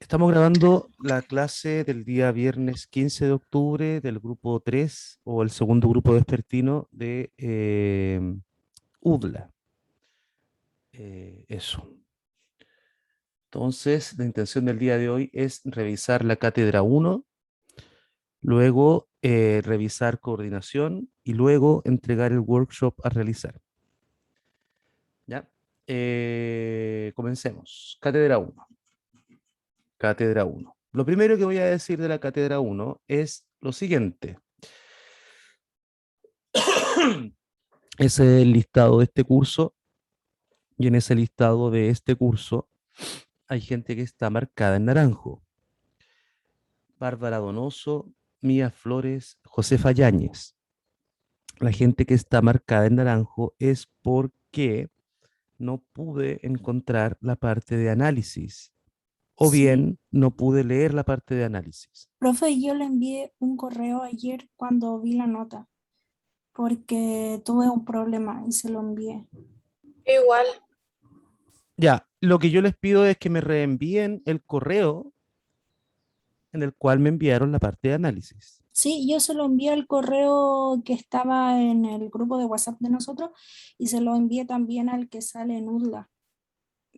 Estamos grabando la clase del día viernes 15 de octubre del grupo 3 o el segundo grupo vespertino de UDLA. Eso. Entonces, la intención del día de hoy es revisar la cátedra 1, luego revisar coordinación y luego entregar el workshop a realizar. ¿Ya? Comencemos. Cátedra 1. Cátedra 1. Lo primero que voy a decir de la cátedra 1 es lo siguiente. Ese es el listado de este curso y en ese listado de este curso hay gente que está marcada en naranjo. Bárbara Donoso, Mía Flores, Josefa Yáñez. La gente que está marcada en naranjo es porque no pude encontrar la parte de análisis o Sí, bien no pude leer la parte de análisis. profe, yo le envié un correo ayer cuando vi la nota, porque tuve un problema y se lo envié. Igual, Ya, lo que yo les pido es que me reenvíen el correo en el cual me enviaron la parte de análisis. Sí, yo se lo envié al correo que estaba en el grupo de WhatsApp de nosotros y se lo envié también al que sale en UDLA.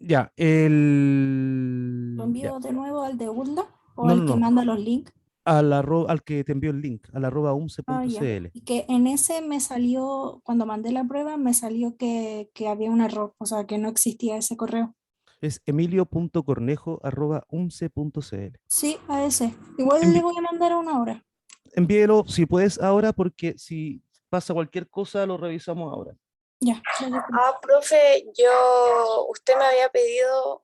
Ya, ¿Lo Ya. envío de nuevo al de UDLA o No, no, al que no. manda los links? Al que te envió el link, al @ Ah, ya. umce.cl. Y que en ese me salió, cuando mandé la prueba, me salió que había un error, o sea, que no existía ese correo. Es emilio.cornejo@umce.cl. Sí, a ese. Igual le Envi- voy a mandar una hora. Envíelo si puedes ahora, porque si pasa cualquier cosa lo revisamos ahora. Ya, dale, profe. profe, usted me había pedido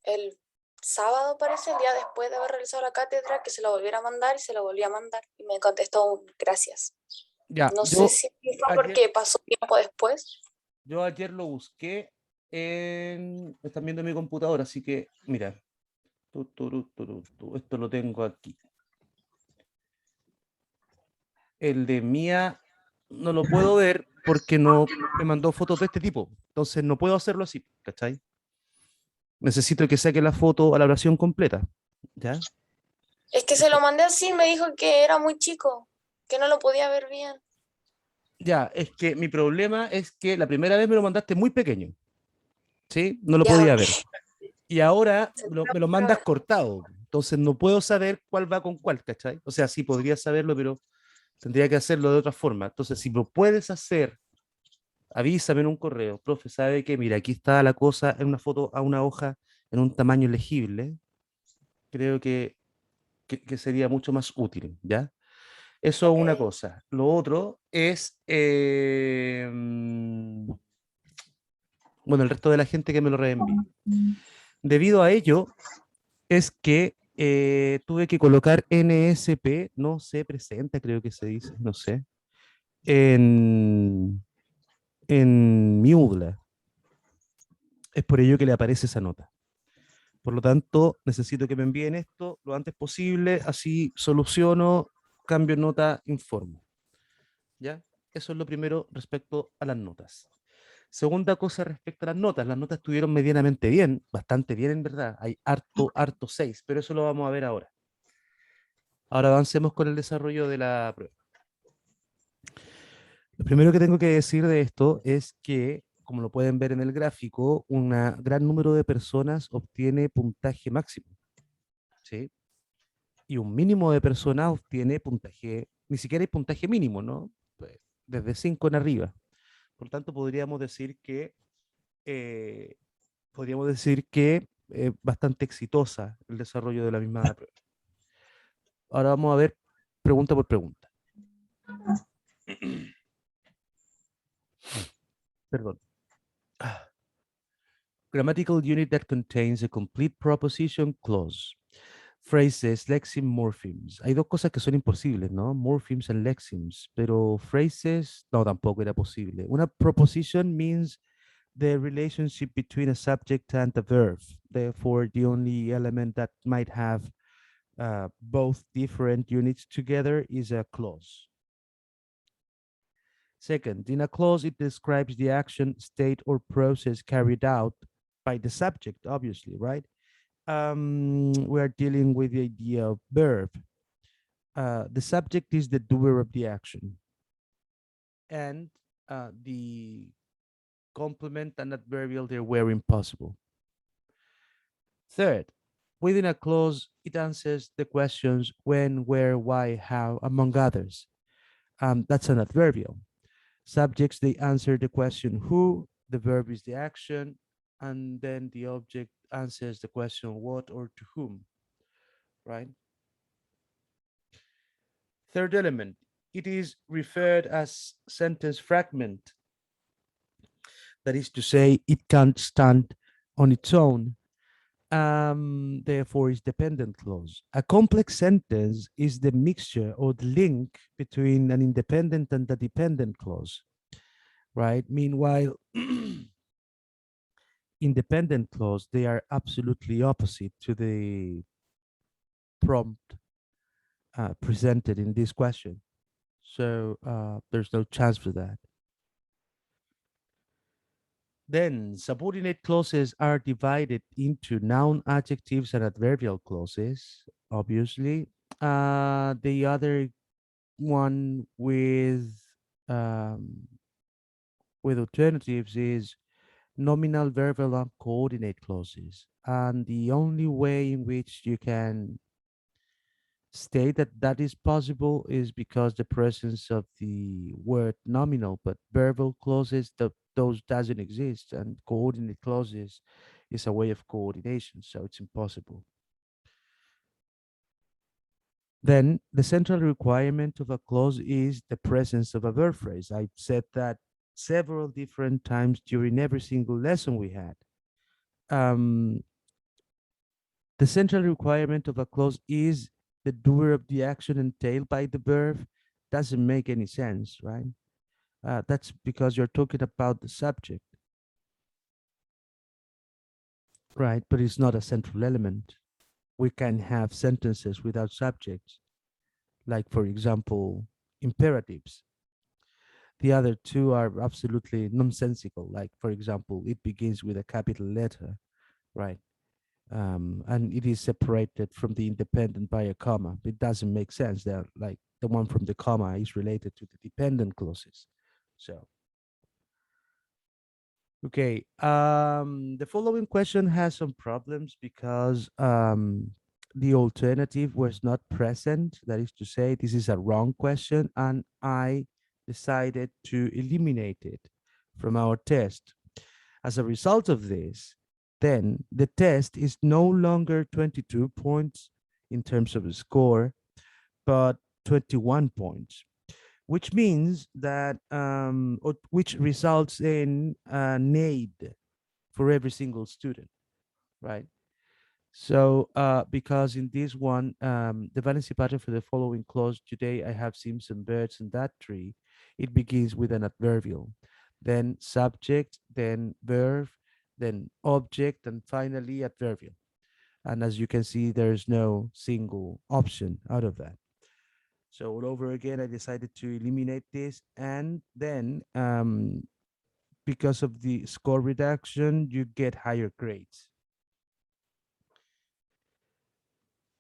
el sábado, parece, el día después de haber realizado la cátedra, que se lo volviera a mandar y se lo volví a mandar y me contestó un gracias. Ya, No sé si fue porque pasó tiempo después. yo ayer lo busqué están viendo mi computadora, así que mira, esto lo tengo aquí. El de Mía no lo puedo ver porque no me mandó fotos de este tipo. Entonces no puedo hacerlo así, ¿cachai? Necesito que saque la foto a la oración completa. ¿Ya? Es que se lo mandé así, me dijo que era muy chico, que no lo podía ver bien. Ya, es que mi problema es que la primera vez me lo mandaste muy pequeño. ¿Sí? No lo Ya, podía ok. ver. Y ahora Se me lo lo mandas cortado. Entonces no puedo saber cuál va con cuál, ¿cachai? O sea, sí podría saberlo, pero tendría que hacerlo de otra forma. Entonces, si lo puedes hacer, avísame en un correo. Profe, ¿sabe qué? Mira, aquí está la cosa en una foto a una hoja en un tamaño legible. Creo que sería mucho más útil, ¿ya? Eso es Ok. una cosa. Lo otro es, bueno, el resto de la gente que me lo reenvíe. Debido a ello, es que tuve que colocar NSP, no se presenta, creo que se dice, no sé, en, en mi UDLA. Es por ello que le aparece esa nota. Por lo tanto, necesito que me envíen esto lo antes posible, así soluciono, cambio nota, informo. ¿Ya? Eso es lo primero respecto a las notas. Segunda cosa respecto a las notas estuvieron medianamente bien, bastante bien en verdad, hay harto 6, pero eso lo vamos a ver ahora. Ahora avancemos con el desarrollo de la prueba. Lo primero que tengo que decir de esto es que, como lo pueden ver en el gráfico, un gran número de personas obtiene puntaje máximo, ¿sí? Y un mínimo de personas obtiene puntaje, ni siquiera hay puntaje mínimo, ¿no? Pues, desde 5 en arriba. Por tanto, eh, podríamos decir que bastante exitosa el desarrollo de la misma prueba. Ahora vamos a ver pregunta por pregunta. Perdón. Grammatical unit that contains a complete proposition clause. Phrases, lexemes, morphemes. Hay dos cosas que son imposibles, ¿no? Morphemes and lexemes. Pero phrases, no, tampoco era posible. Una proposition means the relationship between a subject and a verb. Therefore, the only element that might have both different units together is a clause. Second, in a clause, it describes the action, state, or process carried out by the subject, obviously, right? we are dealing with the idea of verb. The subject is the doer of the action, and the complement and adverbial, they're where impossible. Third, within a clause, it answers the questions when, where, why, how, among others. That's an adverbial. Subjects, they answer the question who, the verb is the action, and then the object answers the question what or to whom, right? Third element, it is referred as sentence fragment. That is to say, it can't stand on its own. Therefore, is dependent clause. A complex sentence is the mixture or the link between an independent and a dependent clause, right? Meanwhile, independent clause, they are absolutely opposite to the prompt presented in this question. So there's no chance for that. Then subordinate clauses are divided into noun, adjectives, and adverbial clauses, obviously. The other one with alternatives is nominal, verbal, and coordinate clauses. And the only way in which you can state that that is possible is because the presence of the word nominal, but verbal clauses, those doesn't exist, and coordinate clauses is a way of coordination, so it's impossible. Then the central requirement of a clause is the presence of a verb phrase. I've said that several different times during every single lesson we had. The central requirement of a clause is the doer of the action entailed by the verb. Doesn't make any sense, right? That's because you're talking about the subject, right? But it's not a central element. We can have sentences without subjects, like, for example, imperatives. The other two are absolutely nonsensical, like, for example, it begins with a capital letter, right? And it is separated from the independent by a comma. It doesn't make sense. They're like the one from the comma is related to the dependent clauses. So, okay. The following question has some problems because the alternative was not present. That is to say, this is a wrong question, and I decided to eliminate it from our test. As a result of this, then the test is no longer 22 points in terms of a score, but 21 points, which means that, which results in an aid for every single student, right? So, because in this one, the valency pattern for the following clause, today I have seen some birds in that tree, it begins with an adverbial, then subject, then verb, then object, and finally adverbial. And as you can see, there's no single option out of that. So all over again, I decided to eliminate this. And then because of the score reduction, you get higher grades.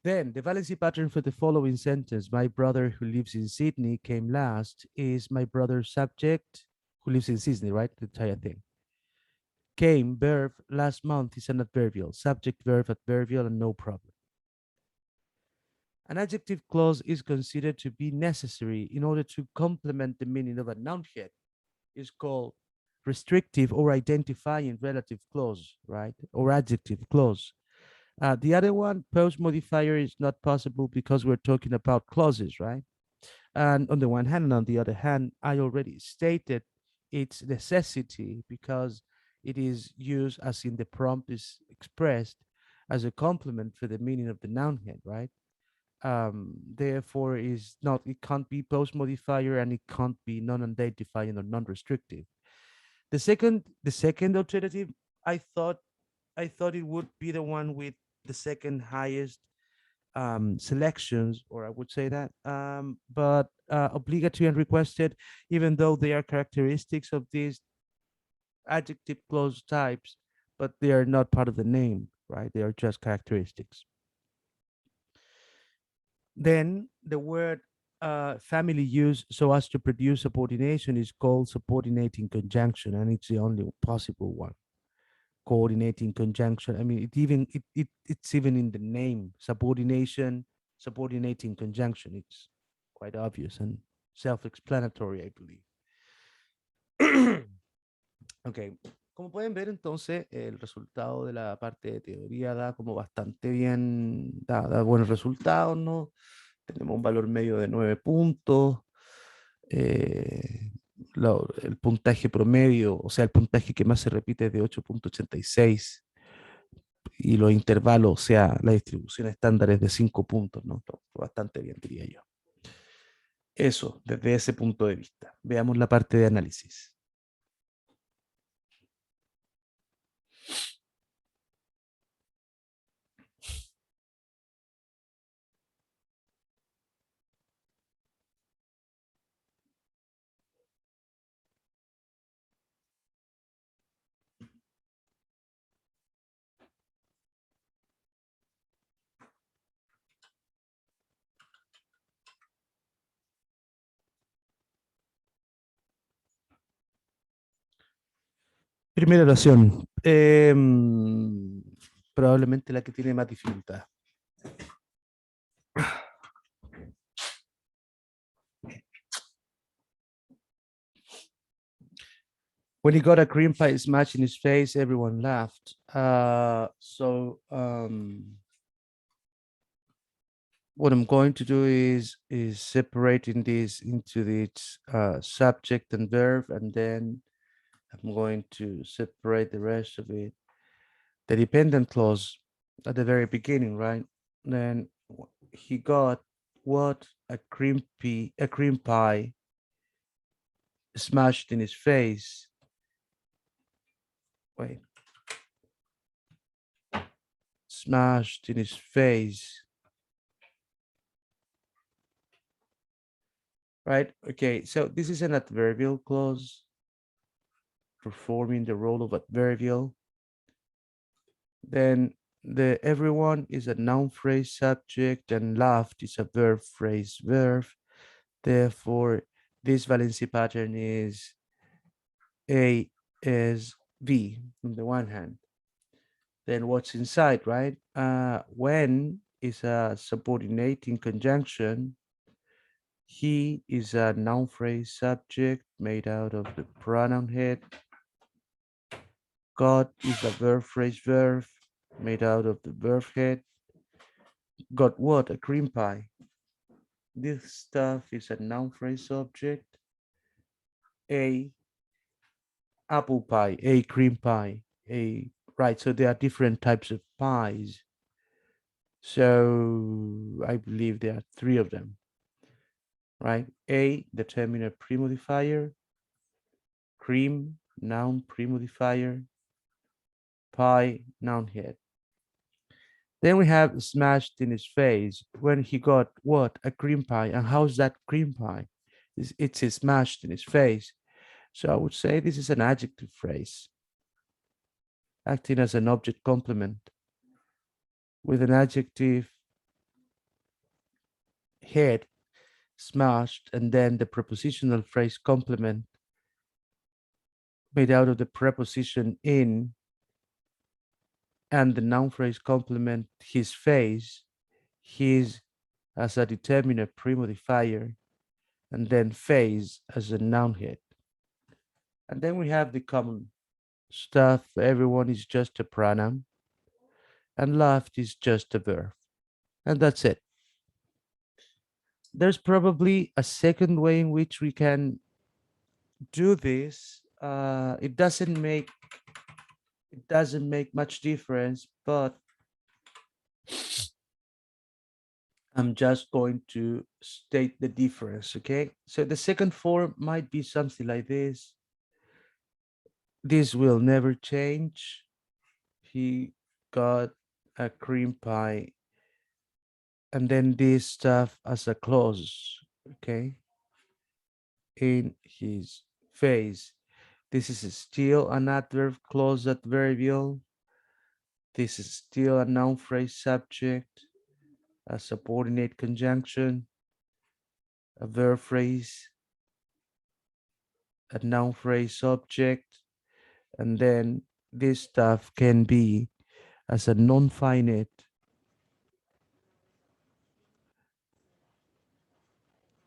Then the valency pattern for the following sentence, my brother who lives in Sydney came last, is my brother's subject who lives in Sydney, right? The entire thing. Came, verb, last month is an adverbial, subject, verb, adverbial, and no problem. An adjective clause is considered to be necessary in order to complement the meaning of a noun head. It's called restrictive or identifying relative clause, right? Or adjective clause. The other one, post modifier, is not possible because we're talking about clauses, right? And on the one hand, and on the other hand, I already stated its necessity because it is used as in the prompt is expressed as a complement for the meaning of the noun head, right? Therefore, is not, it can't be post modifier and it can't be non-identifying or non-restrictive. The second alternative, I thought it would be the one with the second highest selections, or I would say that, but obligatory and requested, even though they are characteristics of these adjective clause types, but they are not part of the name, right? They are just characteristics. Then the word family used so as to produce subordination is called subordinating conjunction, and it's the only possible one. Coordinating conjunction. I mean, it's even in the name, subordination, subordinating conjunction. It's quite obvious and self-explanatory, I believe. Ok, como pueden ver entonces, el resultado de la parte de teoría da como bastante bien, da buenos resultados, ¿no? Tenemos un valor medio de 9 puntos. El puntaje promedio, o sea, el puntaje que más se repite es de 8.86 y los intervalos, o sea, la distribución estándar es de 5 puntos, ¿no? Bastante bien, diría yo. Eso, desde ese punto de vista. Veamos la parte de análisis. Primera oración. Probablemente la que tiene más dificultad. When he got a cream pie smashed in his face, everyone laughed. What I'm going to do is separating this into its subject and verb, and then I'm going to separate the rest of it. The dependent clause at the very beginning, right? Then he got what? A cream pie smashed in his face. Wait. Smashed in his face. Right? Okay, so this is an adverbial clause performing the role of adverbial. Then the everyone is a noun phrase subject and laughed is a verb phrase verb. Therefore, this valency pattern is A is V on the one hand. Then what's inside, right? When is a subordinating conjunction. He is a noun phrase subject made out of the pronoun head. God is a verb phrase verb made out of the verb head. Got what? A cream pie. This stuff is a noun phrase subject. A apple pie, a cream pie, a right. So there are different types of pies. So I believe there are 3 of them. Right? A determinate premodifier, cream noun premodifier, pie noun head. Then we have smashed in his face when he got what? A cream pie. And how's that cream pie? It's smashed in his face. So I would say this is an adjective phrase acting as an object complement with an adjective head smashed and then the prepositional phrase complement made out of the preposition in and the noun phrase complement his face, his as a determinate premodifier, and then face as a noun head. And then we have the common stuff. Everyone is just a pronoun, and laughed is just a verb. And that's it. There's probably a second way in which we can do this. It doesn't make much difference, but I'm just going to state the difference, okay? So the second form might be something like this. This will never change. He got a cream pie. And then this stuff as a clause, okay? In his face. This is still an adverb clause adverbial. This is still a noun phrase subject, a subordinate conjunction, a verb phrase, a noun phrase subject, and then this stuff can be as a non-finite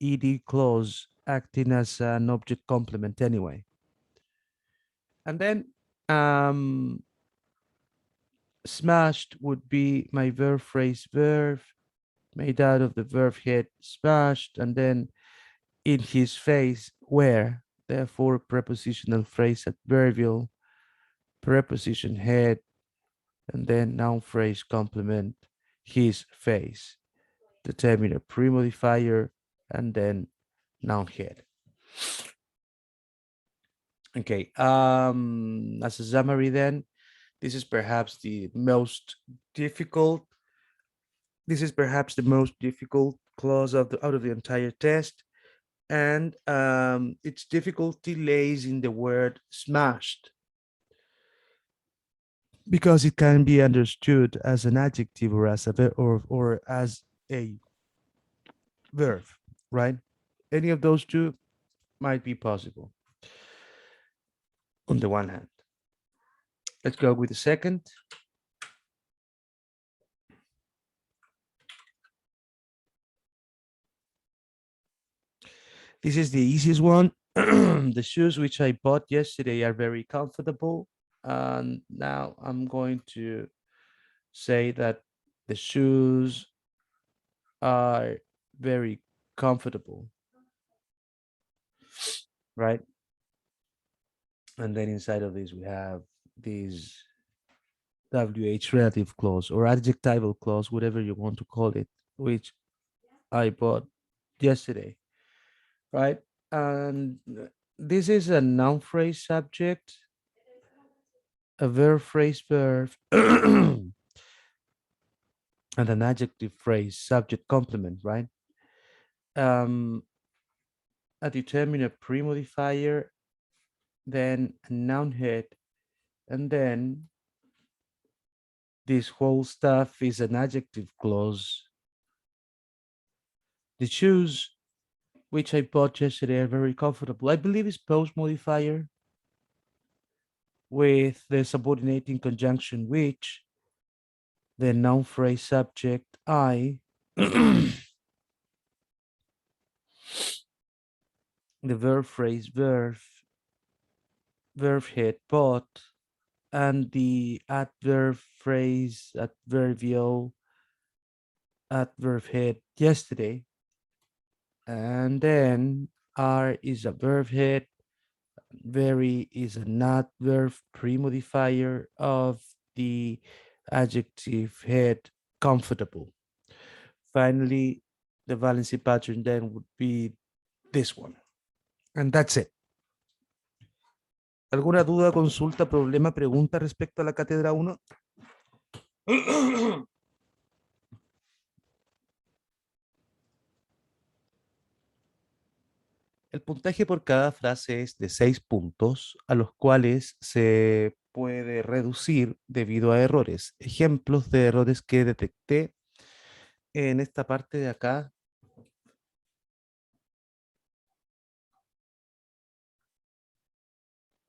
ed clause acting as an object complement anyway. And then smashed would be my verb phrase verb made out of the verb head smashed, and then in his face where, therefore prepositional phrase adverbial, preposition head, and then noun phrase complement his face, determiner pre-modifier, and then noun head. Okay, as a summary then, this is perhaps the most difficult. This is perhaps the most difficult clause out of the entire test. And its difficulty lays in the word smashed, because it can be understood as an adjective or as a or as a verb, right? Any of those two might be possible on the one hand. Let's go with the second. This is the easiest one. The shoes which I bought yesterday are very comfortable. And now I'm going to say that the shoes are very comfortable, right? And then inside of this, we have these WH relative clause or adjectival clause, whatever you want to call it, which I bought yesterday, right? And this is a noun phrase subject, a verb phrase verb, and an adjective phrase subject complement, right? A determiner pre-modifier, then a noun head, and then this whole stuff is an adjective clause. The shoes which I bought yesterday are very comfortable. I believe it's post-modifier with the subordinating conjunction which, the noun phrase subject I, the verb phrase verb head bought, and the adverb phrase adverbial adverb head yesterday. And then are is a verb head, very is an adverb pre-modifier of the adjective head comfortable. Finally, the valency pattern then would be this one. And that's it. ¿Alguna duda, consulta, problema, pregunta respecto a la cátedra 1? El puntaje por cada frase es de 6 puntos, a los cuales se puede reducir debido a errores. Ejemplos de errores que detecté en esta parte de acá.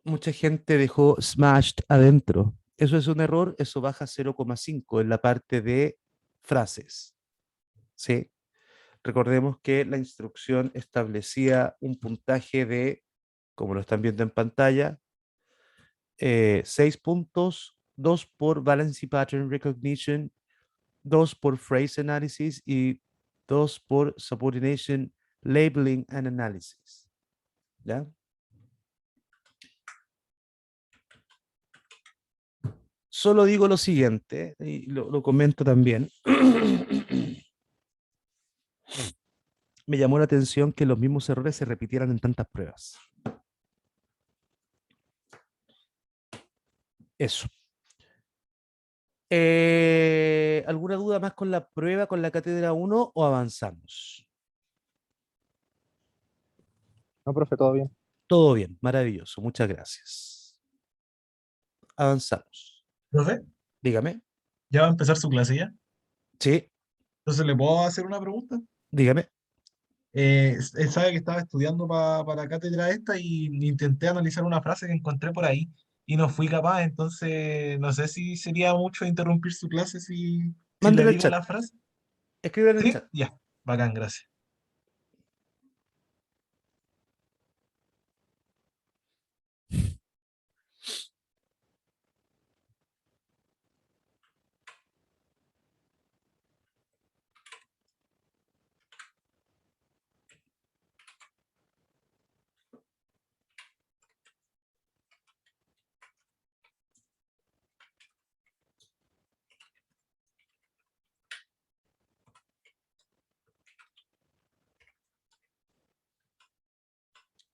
Mucha gente dejó smashed adentro. Eso es un error, eso baja 0,5 en la parte de frases. ¿Sí? Recordemos que la instrucción establecía un puntaje de, como lo están viendo en pantalla, 6 puntos, 2 por Valency Pattern Recognition, 2 por Phrase Analysis y 2 por Subordination Labeling and Analysis. ¿Ya? Solo digo lo siguiente, y lo comento también. Me llamó la atención que los mismos errores se repitieran en tantas pruebas. Eso. ¿Alguna duda más con la prueba, con la cátedra 1 o avanzamos? No, profe, todo bien. Todo bien, maravilloso, muchas gracias. Avanzamos. ¿Profe? Dígame. Ya va a empezar su clase ya. Sí, Entonces, ¿le puedo hacer una pregunta? dígame. Él sabe que estaba estudiando para la cátedra esta y intenté analizar una frase que encontré por ahí y no fui capaz, entonces no sé si sería mucho interrumpir su clase si le Mándele el digo chat. la frase. Escribe en el ¿Sí? chat. Ya, bacán, gracias.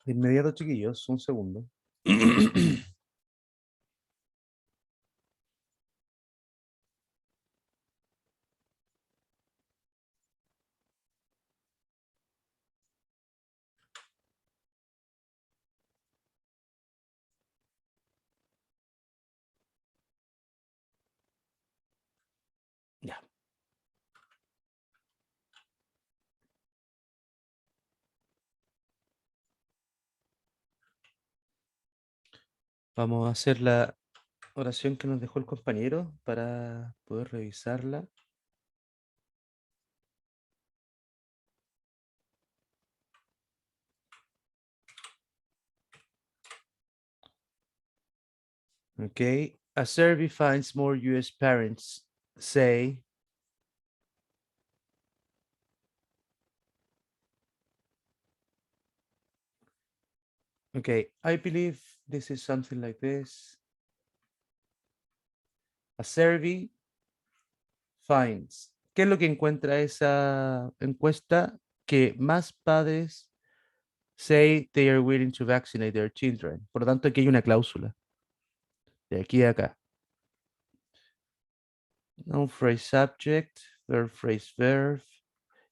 De inmediato, chiquillos, un segundo. Ya. Vamos a hacer la oración que nos dejó el compañero para poder revisarla. Okay. A survey finds more US parents say, okay, I believe this is something like this. A survey finds. ¿Qué es lo que encuentra esa encuesta? Que más padres say they are willing to vaccinate their children. Por lo tanto, aquí hay una cláusula. De aquí a acá. Noun phrase subject, verb phrase verb.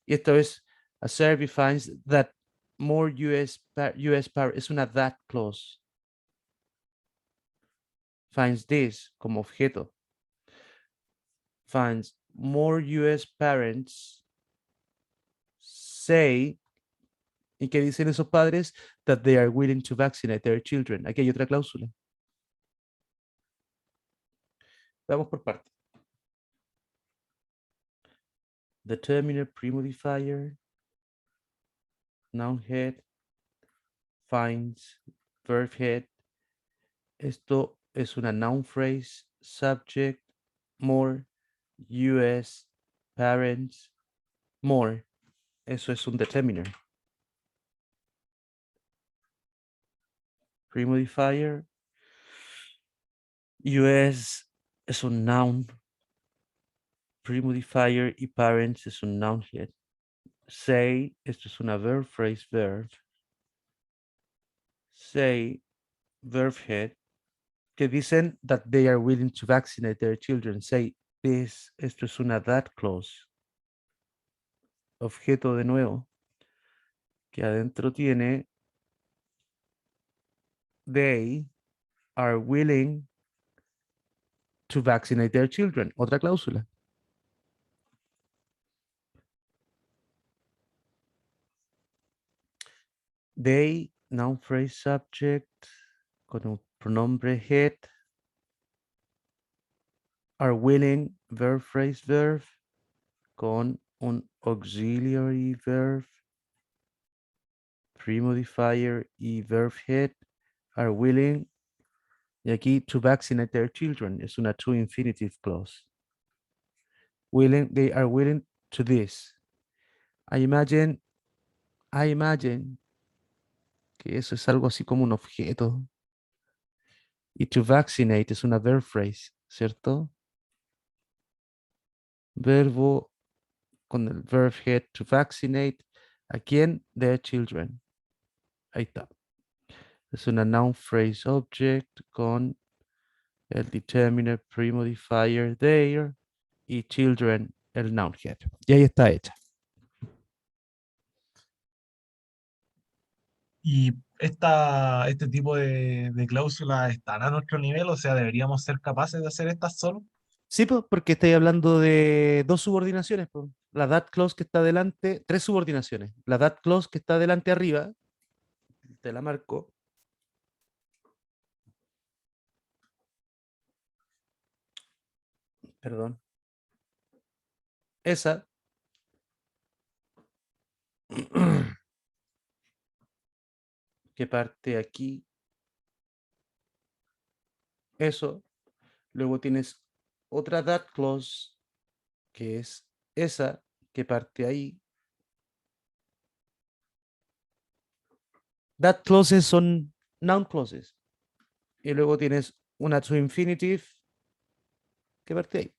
Y esto es, a survey finds that more US parents, es una that clause. Finds this como objeto. Finds more US parents say, ¿y qué dicen esos padres? That they are willing to vaccinate their children. Aquí hay otra cláusula. Vamos por parte. Determiner premodifier, noun head, finds, verb head. Esto es una noun phrase, subject, more, US, parents, more. Eso es un determiner. Premodifier, US es un noun. Premodifier y parents es un noun head. Say, esto es una verb phrase verb. Say, verb head, que dicen that they are willing to vaccinate their children. Say, this, esto es una that clause. Objeto de nuevo, que adentro tiene they are willing to vaccinate their children. Otra cláusula. They, noun phrase subject, con un pronombre head, are willing, verb phrase verb, con un auxiliary verb, premodifier y verb head, are willing, y aquí to vaccinate their children, es una to infinitive clause. Willing, they are willing to this. I imagine que eso es algo así como un objeto. Y to vaccinate es una verb phrase, ¿cierto? Verbo con el verb head to vaccinate. ¿A quién? Their children. Ahí está. Es una noun phrase object con el determiner premodifier their y children el noun head. Y ahí está hecha. Y este tipo de cláusulas están a nuestro nivel, o sea, deberíamos ser capaces de hacer estas solo. Sí, pues, porque estáis hablando de dos subordinaciones, pues. La that clause que está delante, tres subordinaciones. La that clause que está delante arriba, te la marco. Perdón. Esa. Que parte aquí. Eso. Luego tienes otra that clause, que es esa, que parte ahí. That clauses son noun clauses. Y luego tienes una to infinitive que parte ahí.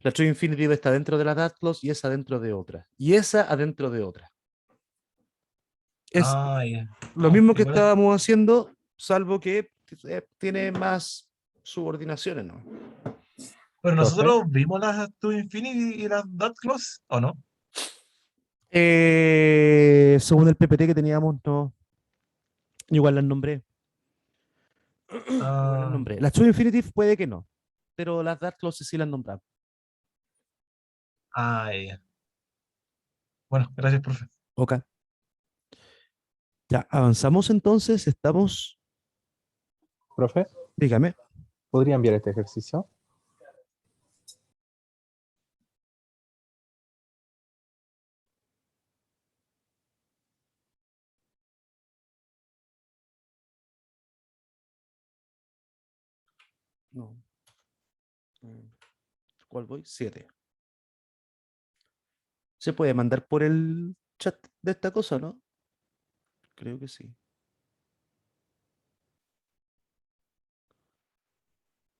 La to infinitive está dentro de la that clause y esa dentro de otra. Y esa adentro de otra. Es Ah, ya. lo No, mismo que igual estábamos haciendo, salvo que tiene más subordinaciones, ¿no? pero Profe. nosotros vimos las to infinity y las dot clause, ¿o no? Según el PPT que teníamos, no. Igual las nombré. Igual las Ah, nombré. Las true infinitive puede que no, pero las that clauses sí las nombramos. ya. Bueno, gracias, profe. Ok. Ya, avanzamos entonces. Estamos. Profe, Dígame. ¿podría enviar este ejercicio? No. ¿Cuál voy? 7. ¿Se puede mandar por el chat de esta cosa, no? Creo que sí.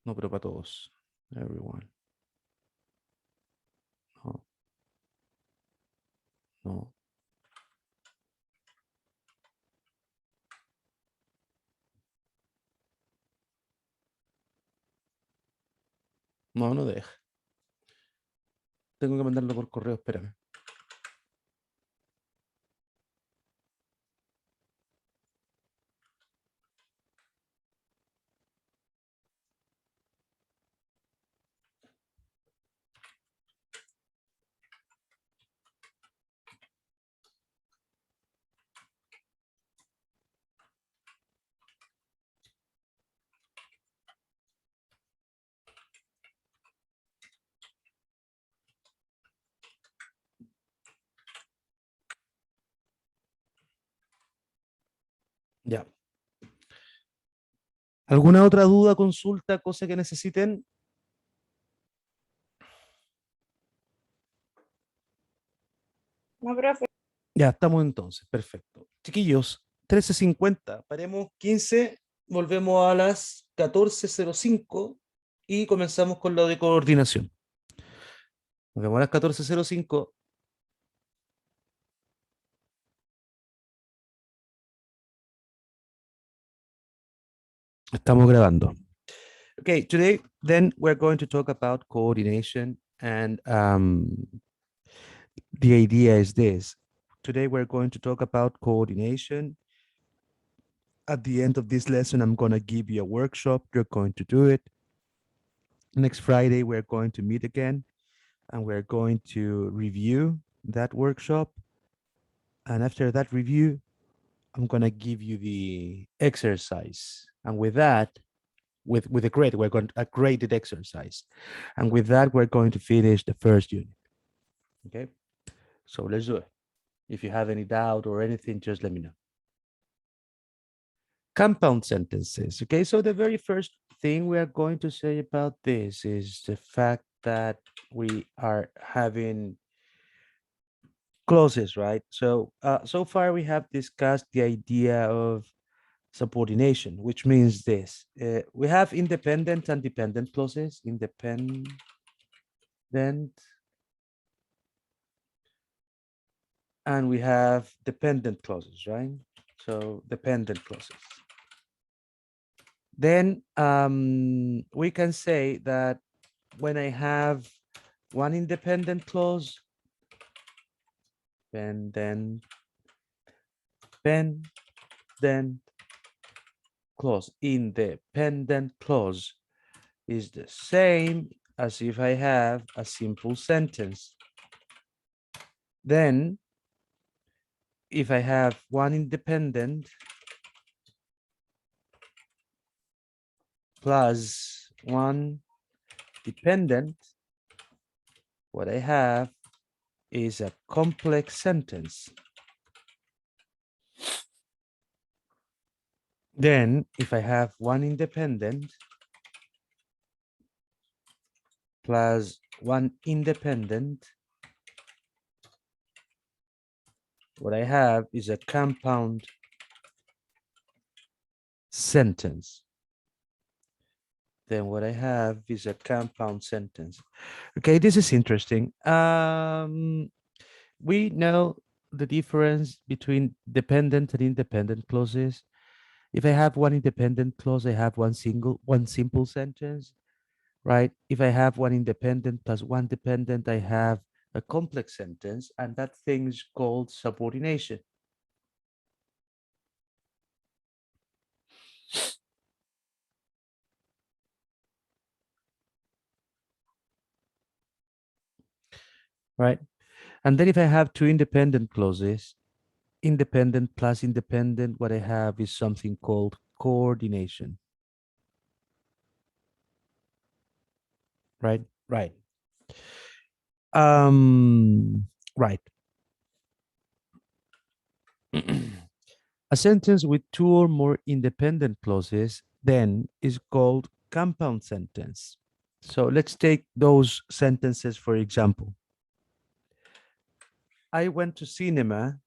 No, pero para todos. Everyone. No. No. No, no deja. Tengo que mandarlo por correo, espérame. Ya. ¿Alguna otra duda, consulta, cosa que necesiten? No, profe. Ya, estamos entonces. Perfecto. Chiquillos, 13:50. Paremos 15. Volvemos a las 14:05 y comenzamos con lo de coordinación. Nos vemos a las 14:05. Estamos grabando. Okay, today then we're going to talk about coordination and the idea is this. Today we're going to talk about coordination. At the end of this lesson, I'm going to give you a workshop. You're going to do it. Next Friday, we're going to meet again and we're going to review that workshop. And after that review, I'm going to give you the exercise. And with that, with a grade, we're going to a graded exercise. And with that, we're going to finish the first unit. Okay, so let's do it. If you have any doubt or anything, just let me know. Compound sentences. Okay, so the very first thing we are going to say about this is the fact that we are having clauses, right? So so far we have discussed the idea of subordination, which means this. We have independent and dependent clauses. Independent and we have dependent clauses, right? So dependent clauses. Then we can say that when I have one independent clause, then clause, independent clause, is the same as if I have a simple sentence. Then, if I have one independent plus one dependent, what I have is a complex sentence. Then, if I have one independent plus one independent, what I have is a compound sentence. Then what I have is a compound sentence. Okay, this is interesting. We know the difference between dependent and independent clauses. If I have one independent clause, I have one simple sentence, right? If I have one independent plus one dependent, I have a complex sentence, and that thing is called subordination. Right? And then if I have two independent clauses, independent plus independent, what I have is something called coordination. Right? Right. Right. A sentence with two or more independent clauses then is called compound sentence. So let's take those sentences for example. I went to cinema.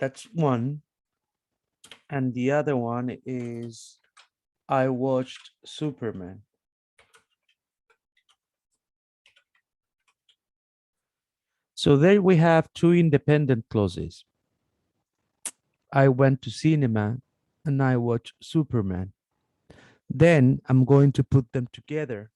That's one. And the other one is I watched Superman. So there we have two independent clauses. I went to cinema and I watched Superman. Then I'm going to put them together.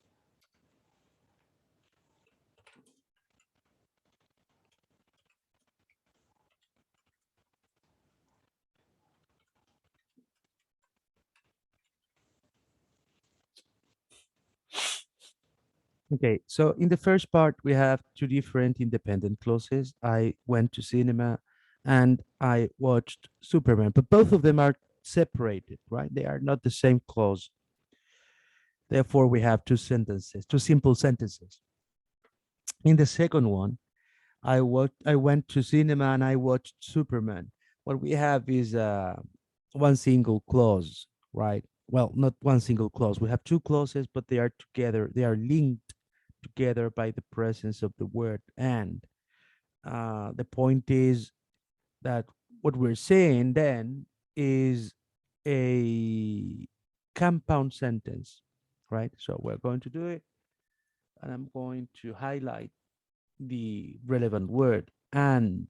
Okay, so in the first part, we have two different independent clauses. I went to cinema and I watched Superman, but both of them are separated, right? They are not the same clause. Therefore, we have two sentences, two simple sentences. In the second one, I went to cinema and I watched Superman. What we have is one single clause, right? Well, not one single clause. We have two clauses, but they are together. They are linked together by the presence of the word and. The point is that what we're saying then is a compound sentence, right? So we're going to do it, and I'm going to highlight the relevant word. And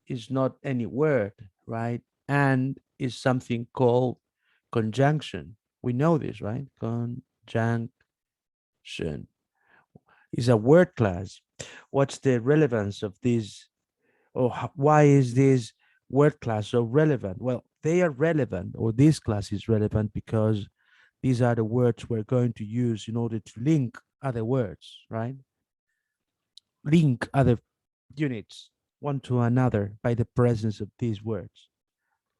is not any word, right? And is something called conjunction. We know this, right? Conjunction is a word class. What's the relevance of this? Or why is this word class so relevant? Well, they are relevant, or this class is relevant because these are the words we're going to use in order to link other words, right? Link other units one to another by the presence of these words,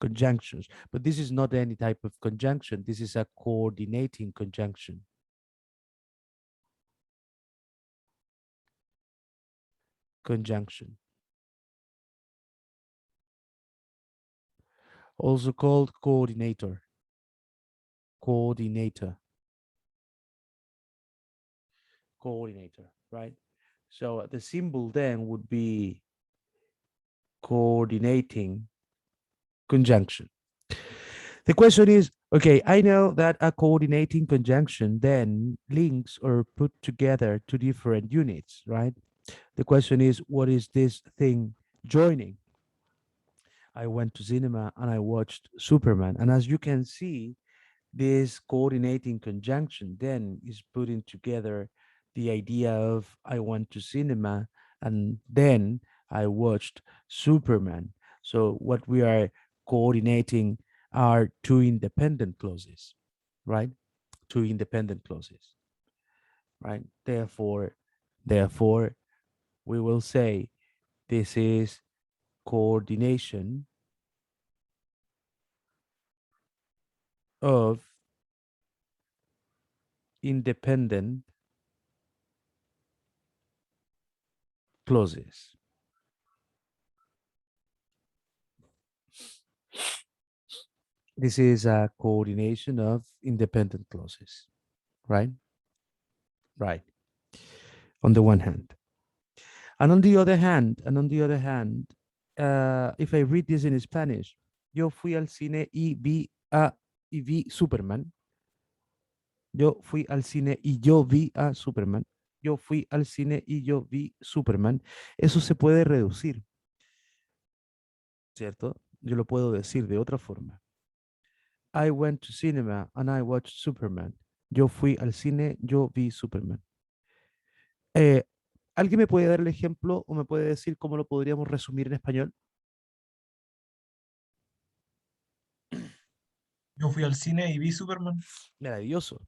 conjunctions. But this is not any type of conjunction. This is a coordinating conjunction. Conjunction. Also called coordinator. Coordinator. Coordinator, right? So the symbol then would be coordinating conjunction. The question is, okay, I know that a coordinating conjunction then links or put together two different units, right? The question is, what is this thing joining? I went to cinema and I watched Superman. And as you can see, this coordinating conjunction then is putting together The idea of I went to cinema and then I watched Superman. So what we are coordinating are two independent clauses, right? Two independent clauses, right? Therefore, we will say this is coordination of independent clauses. This is a coordination of independent clauses, right? Right. On the one hand. And on the other hand, if I read this in Spanish, yo fui al cine y vi Superman. Yo fui al cine y yo vi a Superman. Yo fui al cine y yo vi Superman. Eso se puede reducir, ¿cierto? Yo lo puedo decir de otra forma. I went to cinema and I watched Superman. Yo fui al cine, yo vi Superman. ¿Alguien me puede dar el ejemplo o me puede decir cómo lo podríamos resumir en español? Yo fui al cine y vi Superman. Maravilloso.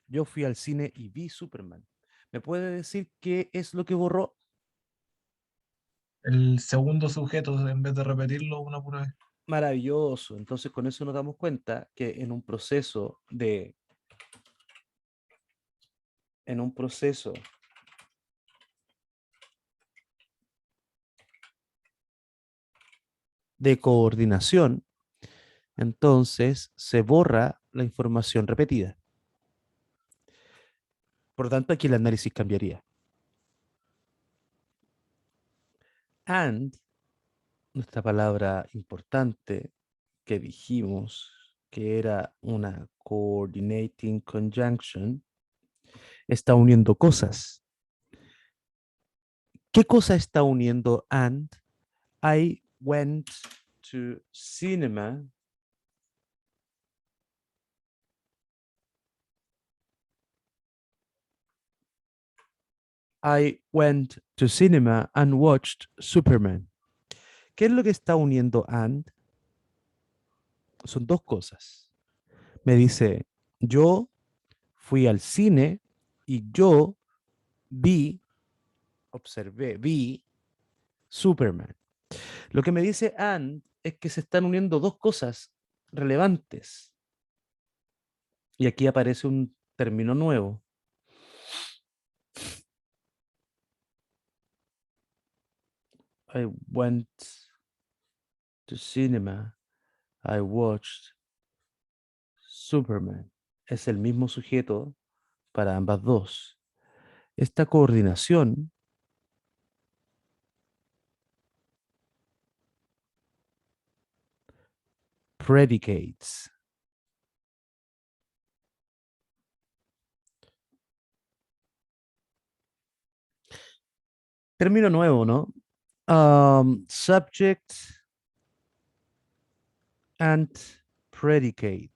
Yo fui al cine y vi Superman. ¿Me puede decir qué es lo que borró? El segundo sujeto, en vez de repetirlo una pura vez. Maravilloso. Entonces con eso nos damos cuenta que en un proceso de coordinación, entonces se borra la información repetida. Por lo tanto, aquí el análisis cambiaría. And, nuestra palabra importante que dijimos que era una coordinating conjunction, está uniendo cosas. ¿Qué cosa está uniendo and? I went to cinema. I went to cinema and watched Superman. ¿Qué es lo que está uniendo and? Son dos cosas. Me dice, yo fui al cine y yo vi Superman. Lo que me dice and es que se están uniendo dos cosas relevantes. Y aquí aparece un término nuevo. I went to cinema. I watched Superman. Es el mismo sujeto para ambas dos. Esta coordinación predicates. Término nuevo, ¿no? Subject and predicate.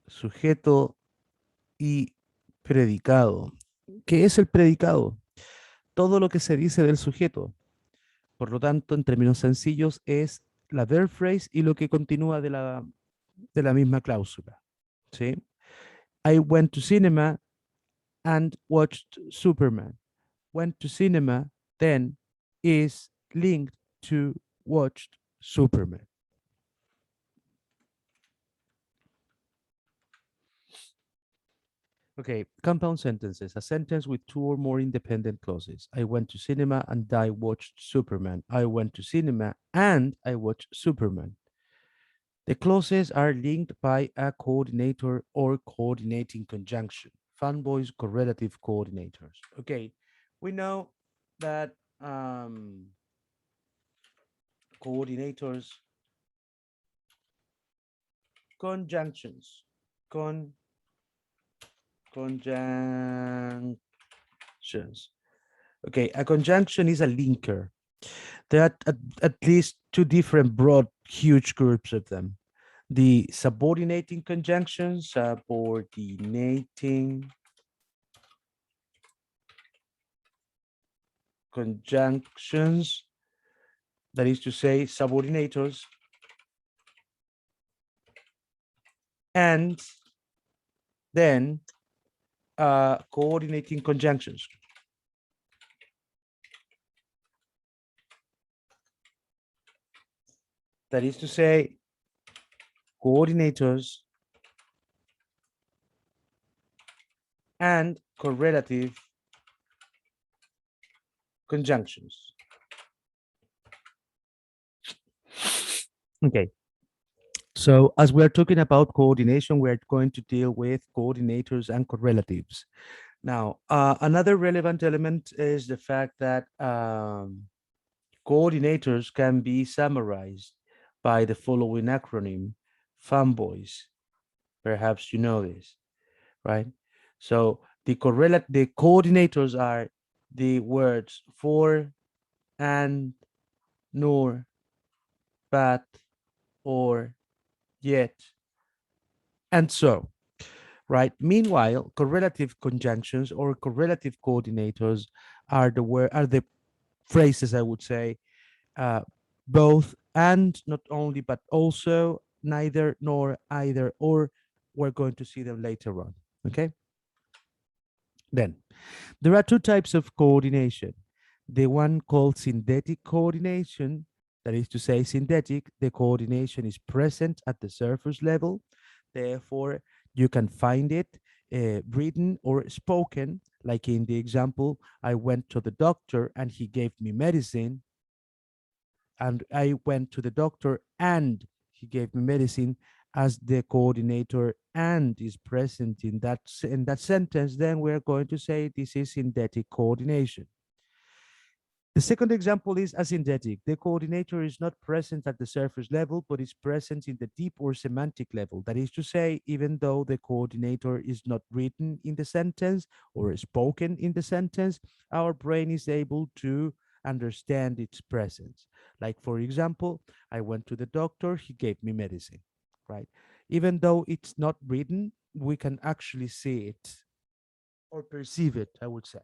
Sujeto y predicado. ¿Qué es el predicado? Todo lo que se dice del sujeto. Por lo tanto, en términos sencillos, es la verb phrase y lo que continúa de la misma cláusula. ¿Sí? I went to cinema and watched Superman. Went to cinema then is linked to watched Superman. Okay, compound sentences. A sentence with two or more independent clauses. I went to cinema and I watched Superman. I went to cinema and I watched Superman. The clauses are linked by a coordinator or coordinating conjunction. Fanboys, correlative coordinators. Okay, we know that coordinators, conjunctions, conjunctions. Okay, a conjunction is a linker. There are at least two different broad, huge groups of them. The subordinating conjunctions, subordinating conjunctions, that is to say, subordinators, and then coordinating conjunctions. That is to say, coordinators and correlative conjunctions. Okay. So as we're talking about coordination, we're going to deal with coordinators and correlatives. Now, another relevant element is the fact that coordinators can be summarized by the following acronym, fanboys. Perhaps you know this, right? So the coordinators are the words for, and, nor, but, or, yet, and so, right? Meanwhile, correlative conjunctions or correlative coordinators are the phrases, I would say, both, and, not only, but also, neither, nor, either, or. We're going to see them later on. Okay. Then there are two types of coordination. The one called synthetic coordination, that is to say, synthetic, the coordination is present at the surface level. Therefore, you can find it written or spoken, like in the example, I went to the doctor and he gave me medicine. And I went to the doctor and he gave me medicine. As the coordinator and is present in that sentence, then we're going to say this is synthetic coordination. The second example is asynthetic. The coordinator is not present at the surface level, but is present in the deep or semantic level. That is to say, even though the coordinator is not written in the sentence or spoken in the sentence, our brain is able to understand its presence. Like, for example, I went to the doctor, he gave me medicine, right? Even though it's not written, we can actually see it or perceive it, I would say.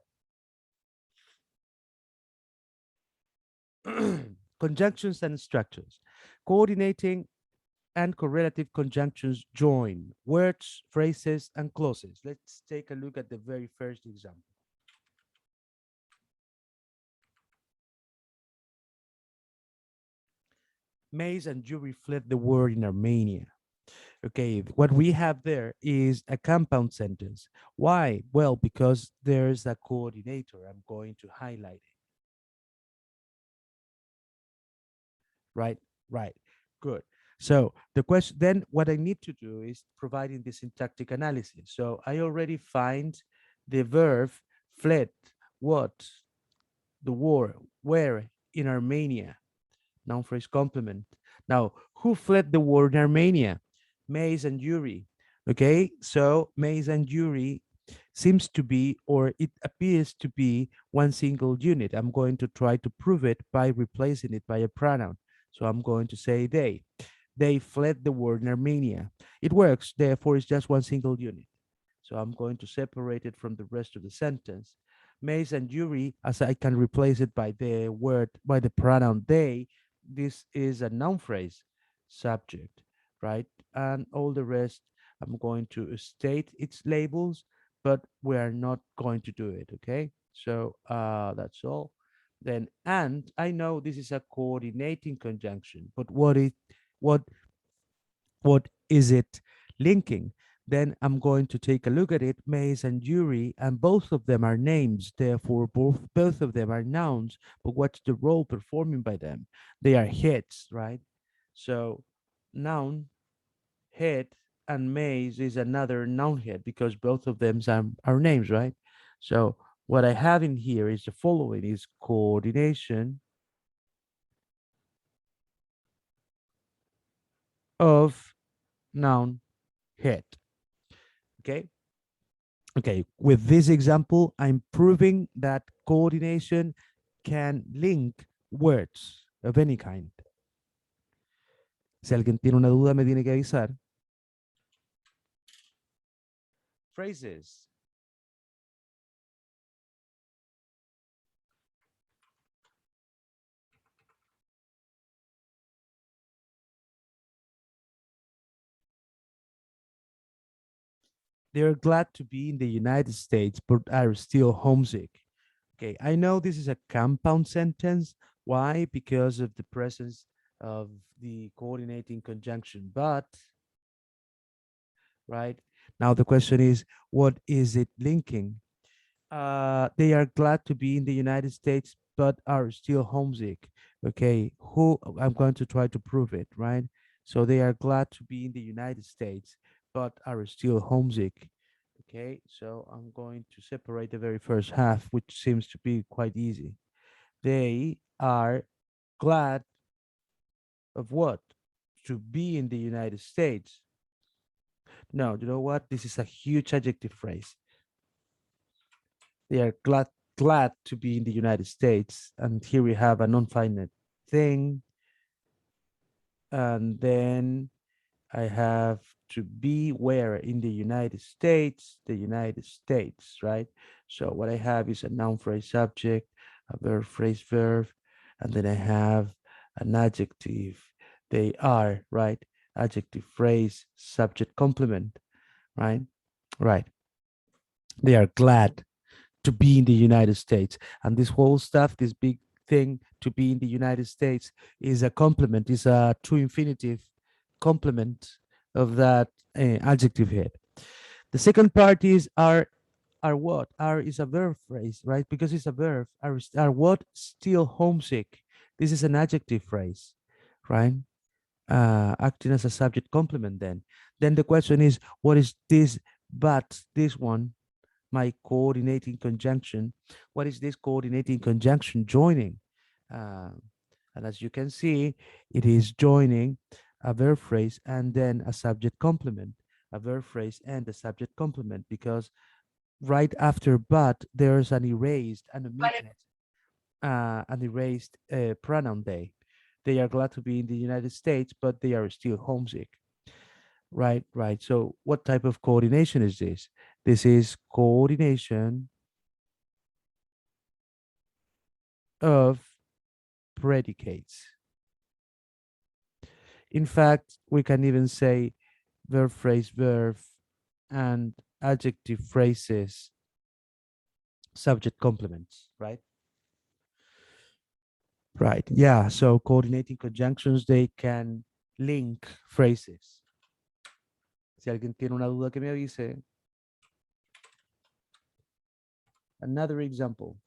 Conjunctions and structures. Coordinating and correlative conjunctions join words, phrases, and clauses. Let's take a look at the very first example. Mace and Yuri fled the war in Armenia. Okay, what we have there is a compound sentence. Why? Well, because there's a coordinator. I'm going to highlight it. Right, right, good. So the question, then what I need to do is providing the syntactic analysis. So I already find the verb fled, what, the war, where, in Armenia, noun phrase complement. Now, who fled the war in Armenia? Mace and Yuri. Okay, so Mace and Yuri seems to be, or it appears to be, one single unit. I'm going to try to prove it by replacing it by a pronoun. So I'm going to say they. They fled the war in Armenia. It works, therefore it's just one single unit. So I'm going to separate it from the rest of the sentence. Mace and Yuri, as I can replace it by the word, by the pronoun they, this is a noun phrase, subject, right? And all the rest, I'm going to state its labels, but we are not going to do it, okay? So that's all. Then, and I know this is a coordinating conjunction, but what is it linking? Then I'm going to take a look at it, Mace and Yuri, and both of them are names. Therefore, both of them are nouns. But what's the role performing by them? They are heads, right? So noun, head, and Mace is another noun head because both of them are names, right? So what I have in here is the following: is coordination of noun head. Okay. Okay, with this example, I'm proving that coordination can link words of any kind. Si alguien tiene una duda, me tiene que avisar. Phrases. They're glad to be in the United States, but are still homesick. Okay, I know this is a compound sentence. Why? Because of the presence of the coordinating conjunction, but, right? Now the question is, what is it linking? They are glad to be in the United States, but are still homesick. Okay, who I'm going to try to prove it, right? So they are glad to be in the United States, but are still homesick. Okay, so I'm going to separate the very first half, which seems to be quite easy. They are glad of what? To be in the United States. No, you know what? This is a huge adjective phrase. They are glad to be in the United States. And here we have a non-finite thing. And then I have to be where in the United States, right? So what I have is a noun phrase subject, a verb phrase verb, and then I have an adjective. They are, right? Adjective phrase, subject complement, right? Right. They are glad to be in the United States. And this whole stuff, this big thing to be in the United States is a complement, is a true infinitive complement of that adjective head. The second part is are what? Are is a verb phrase, right? Because it's a verb. Are what? Still homesick. This is an adjective phrase, right? Acting as a subject complement then. Then the question is, what is this but this one? My coordinating conjunction. What is this coordinating conjunction joining? And as you can see, it is joining a verb phrase and then a subject complement, a verb phrase and a subject complement, because right after but there's an erased and omitted, pronoun they. They are glad to be in the United States, but they are still homesick. Right, right. So what type of coordination is this? This is coordination of predicates. In fact, we can even say verb phrase verb and adjective phrases subject complements, right? Right. Yeah. So coordinating conjunctions, they can link phrases. Si alguien tiene una duda que me avise. Another example.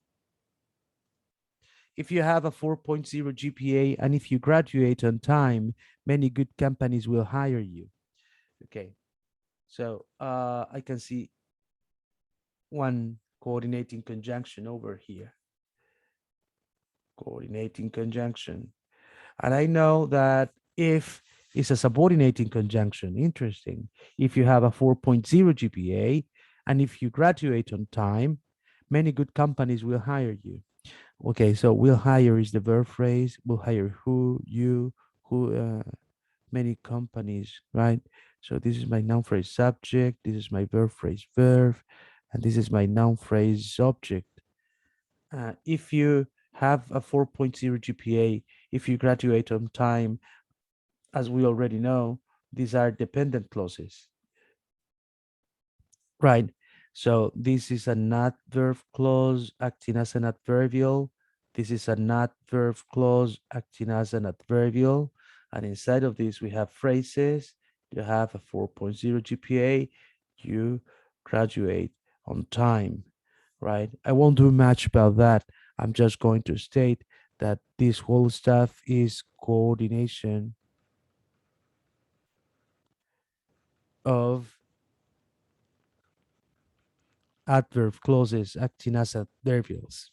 If you have a 4.0 GPA and if you graduate on time, many good companies will hire you. Okay. So I can see one coordinating conjunction over here. Coordinating conjunction. And I know that if it's a subordinating conjunction, interesting. If you have a 4.0 GPA and if you graduate on time, many good companies will hire you. Okay, so will hire is the verb phrase. Will hire who, you, who, many companies, right? So this is my noun phrase subject. This is my verb phrase verb. And this is my noun phrase object. If you have a 4.0 GPA, if you graduate on time, as we already know, these are dependent clauses, right? So this is an adverb clause acting as an adverbial. This is an adverb clause acting as an adverbial. And inside of this, we have phrases. You have a 4.0 GPA. You graduate on time, right? I won't do much about that. I'm just going to state that this whole stuff is coordination of adverb clauses acting as adverbials.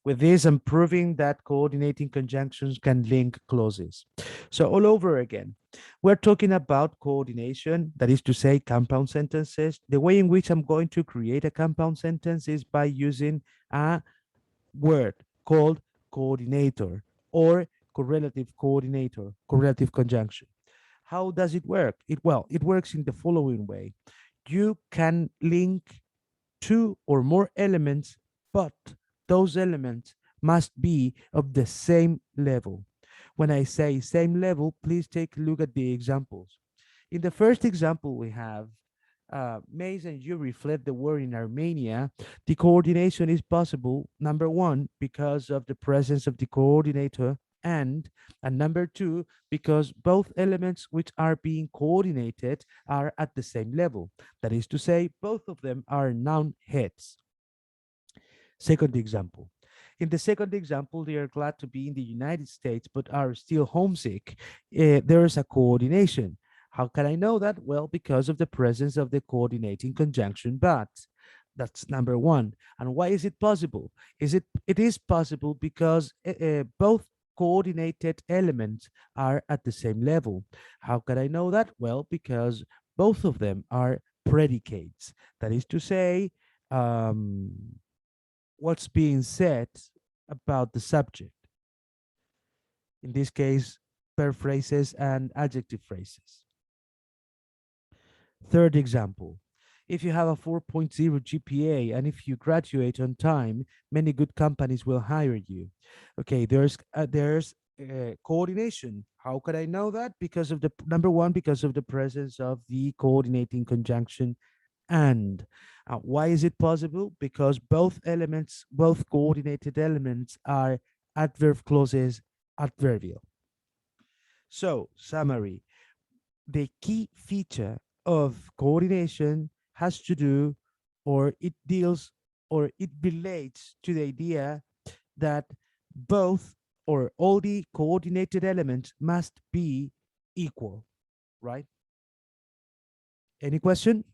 With this, I'm proving that coordinating conjunctions can link clauses. So all over again, we're talking about coordination, that is to say compound sentences. The way in which I'm going to create a compound sentence is by using a word called coordinator or correlative coordinator, correlative conjunction. How does it work? It works in the following way. You can link two or more elements, but those elements must be of the same level. When I say same level, please take a look at the examples. In the first example, we have Maze and you reflect the word in Armenia, the coordination is possible, number one, because of the presence of the coordinator, and number two, because both elements which are being coordinated are at the same level. That is to say, both of them are noun heads. Second example. In the second example, they are glad to be in the United States but are still homesick. There is a coordination. How can I know that? Well, because of the presence of the coordinating conjunction but. That's number one. And why is it possible? It is possible because both coordinated elements are at the same level. How can I know that? Well, because both of them are predicates. That is to say, what's being said about the subject. In this case, verb phrases and adjective phrases. Third example, if you have a 4.0 GPA and if you graduate on time, many good companies will hire you. Okay, there's coordination. How could I know that? Because of the number one, because of the presence of the coordinating conjunction and. Why is it possible? Because both elements, both coordinated elements are adverb clauses adverbial. So, summary, the key feature of coordination has to do, or it deals, or it relates to the idea that both or all the coordinated elements must be equal, right? Any question?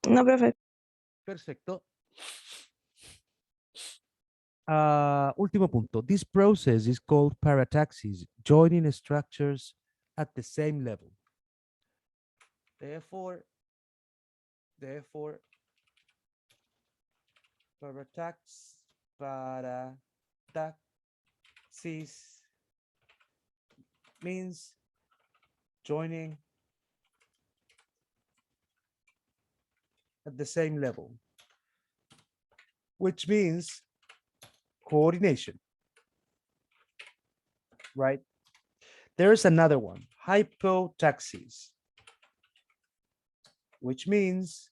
No, profe. Perfecto. Último punto. This process is called parataxis, joining structures at the same level. Therefore, parataxis means joining at the same level, which means coordination, right? There's another one, hypotaxis, which means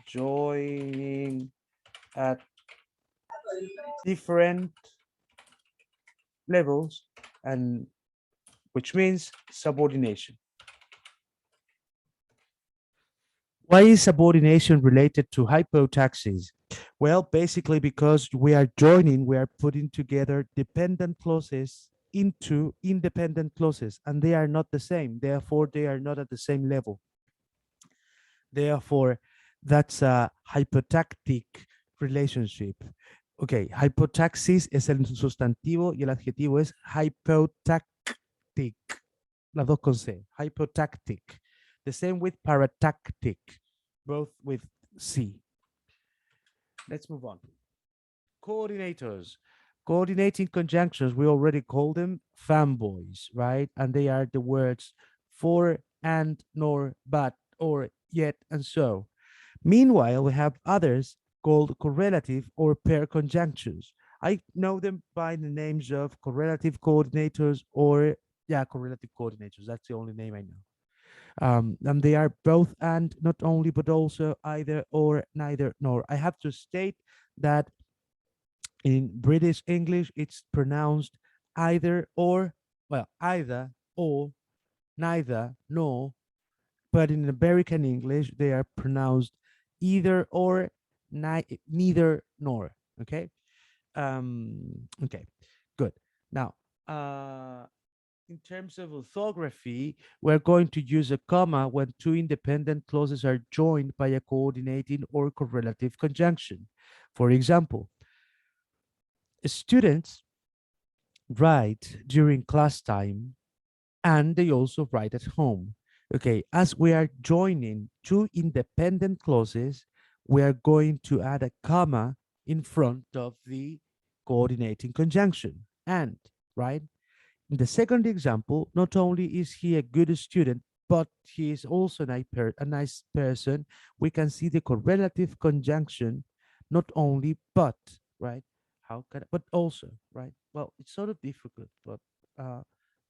joining at different levels, and which means subordination. Why is subordination related to hypotaxis? Well, basically because we are putting together dependent clauses into independent clauses, and they are not the same. Therefore, they are not at the same level. Therefore, that's a hypotactic relationship. Okay, hypotaxis es el sustantivo y el adjetivo es hypotactic. Las dos con C, hypotactic. The same with paratactic, both with C. Let's move on. Coordinators. Coordinating conjunctions, we already call them fanboys, right? And they are the words for, and, nor, but, or, yet, and so. Meanwhile, we have others called correlative or pair conjunctions. I know them by the names of correlative coordinators or, yeah, correlative coordinators. That's the only name I know. And they are both and, not only, but also either or, neither nor. I have to state that in British English, it's pronounced either or, well, either or, neither nor, but in American English, they are pronounced either or, neither nor. Okay. Okay, good. Now, in terms of orthography, we're going to use a comma when two independent clauses are joined by a coordinating or correlative conjunction. For example, students write during class time and they also write at home. Okay, as we are joining two independent clauses, we are going to add a comma in front of the coordinating conjunction and, right? In the second example, not only is he a good student, but he is also a nice person. We can see the correlative conjunction, not only but, right? How can, but also, right? Well, it's sort of difficult, but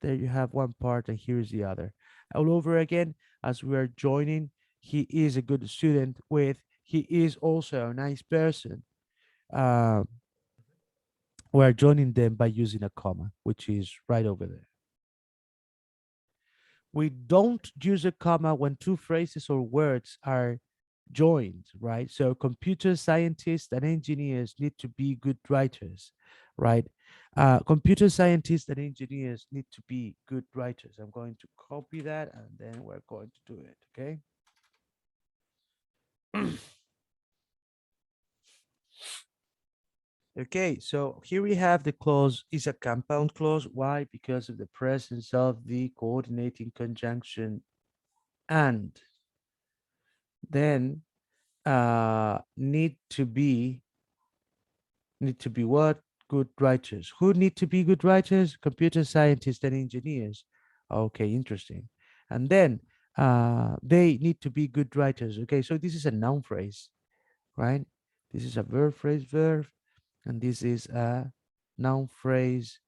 There you have one part and here's the other. All over again, as we are joining, he is a good student with, he is also a nice person. We're joining them by using a comma, which is right over there. We don't use a comma when two phrases or words are joined, right? So computer scientists and engineers need to be good writers, right? Computer scientists and engineers need to be good writers. I'm going to copy that and then we're going to do it, okay? Okay, so here we have the clause is a compound clause. Why? Because of the presence of the coordinating conjunction and. Then need to be what? Good writers. Who need to be good writers? Computer scientists and engineers. Okay, interesting. And then they need to be good writers. Okay, so this is a noun phrase, right? This is a verb phrase, verb, and this is a noun phrase.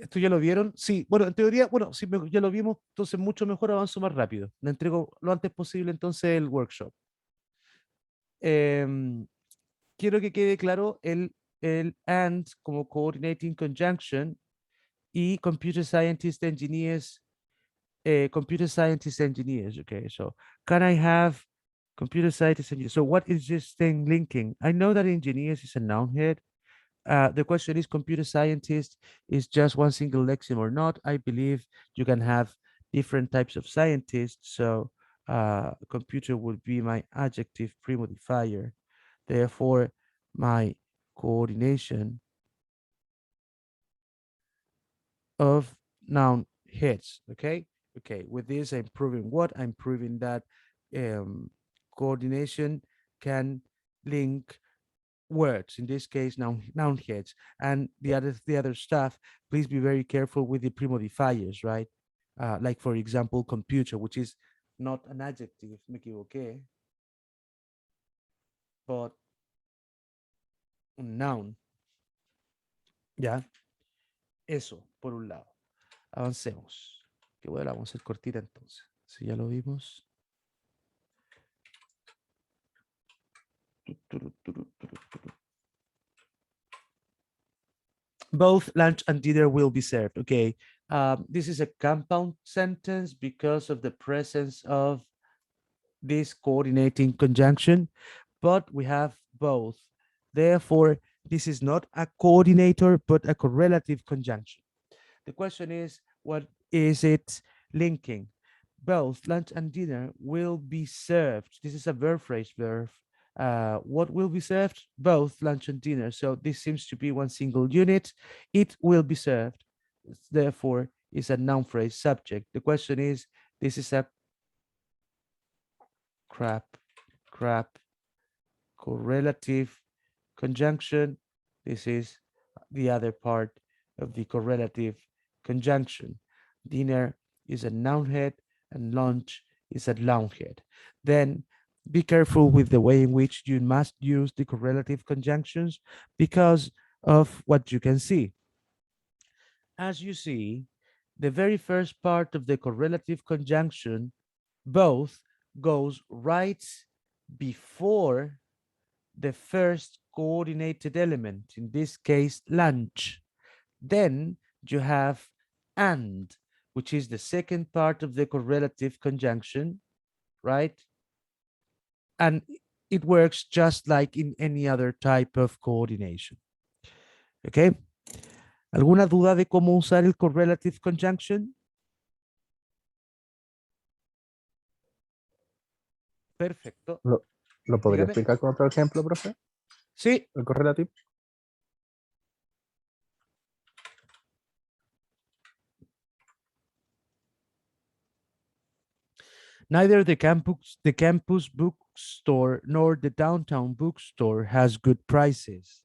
¿Esto ya lo vieron? Sí, bueno, en teoría, bueno, sí, ya lo vimos, entonces mucho mejor, avanzo más rápido. Le entrego lo antes posible entonces el workshop. Quiero que quede claro el and como coordinating conjunction y computer scientist engineers, okay, so can I have computer scientist engineers? So what is this thing linking? I know that engineers is a noun head. The question is computer scientist is just one single lexeme or not. I believe you can have different types of scientists. So computer would be my adjective premodifier. Therefore, my coordination of noun heads. Okay. Okay. With this, I'm proving what? I'm proving that coordination can link words, in this case noun heads, and the other stuff. Please be very careful with the premodifiers, right? Like for example computer, which is not an adjective, me equivoqué, but un noun. Ya, eso por un lado. Avancemos, que bueno, la vamos a hacer cortita entonces, si ya lo vimos. Both lunch and dinner will be served. Okay, this is a compound sentence because of the presence of this coordinating conjunction, but we have both. Therefore, this is not a coordinator, but a correlative conjunction. The question is, what is it linking? Both lunch and dinner will be served. This is a verb phrase, verb. What will be served? Both lunch and dinner. So this seems to be one single unit. It will be served. Therefore, is a noun phrase subject. The question is, this is a crap correlative conjunction. This is the other part of the correlative conjunction. Dinner is a noun head and lunch is a noun head. Then be careful with the way in which you must use the correlative conjunctions because of what you can see. As you see, the very first part of the correlative conjunction, both, goes right before the first coordinated element, in this case, lunch. Then you have and, which is the second part of the correlative conjunction, right? And it works just like in any other type of coordination. Okay. ¿Alguna duda de cómo usar el correlative conjunction? Perfecto. ¿Lo podría Dígame. explicar con otro ejemplo, profe? Sí. El correlativo. Neither the campus bookstore nor the downtown bookstore has good prices.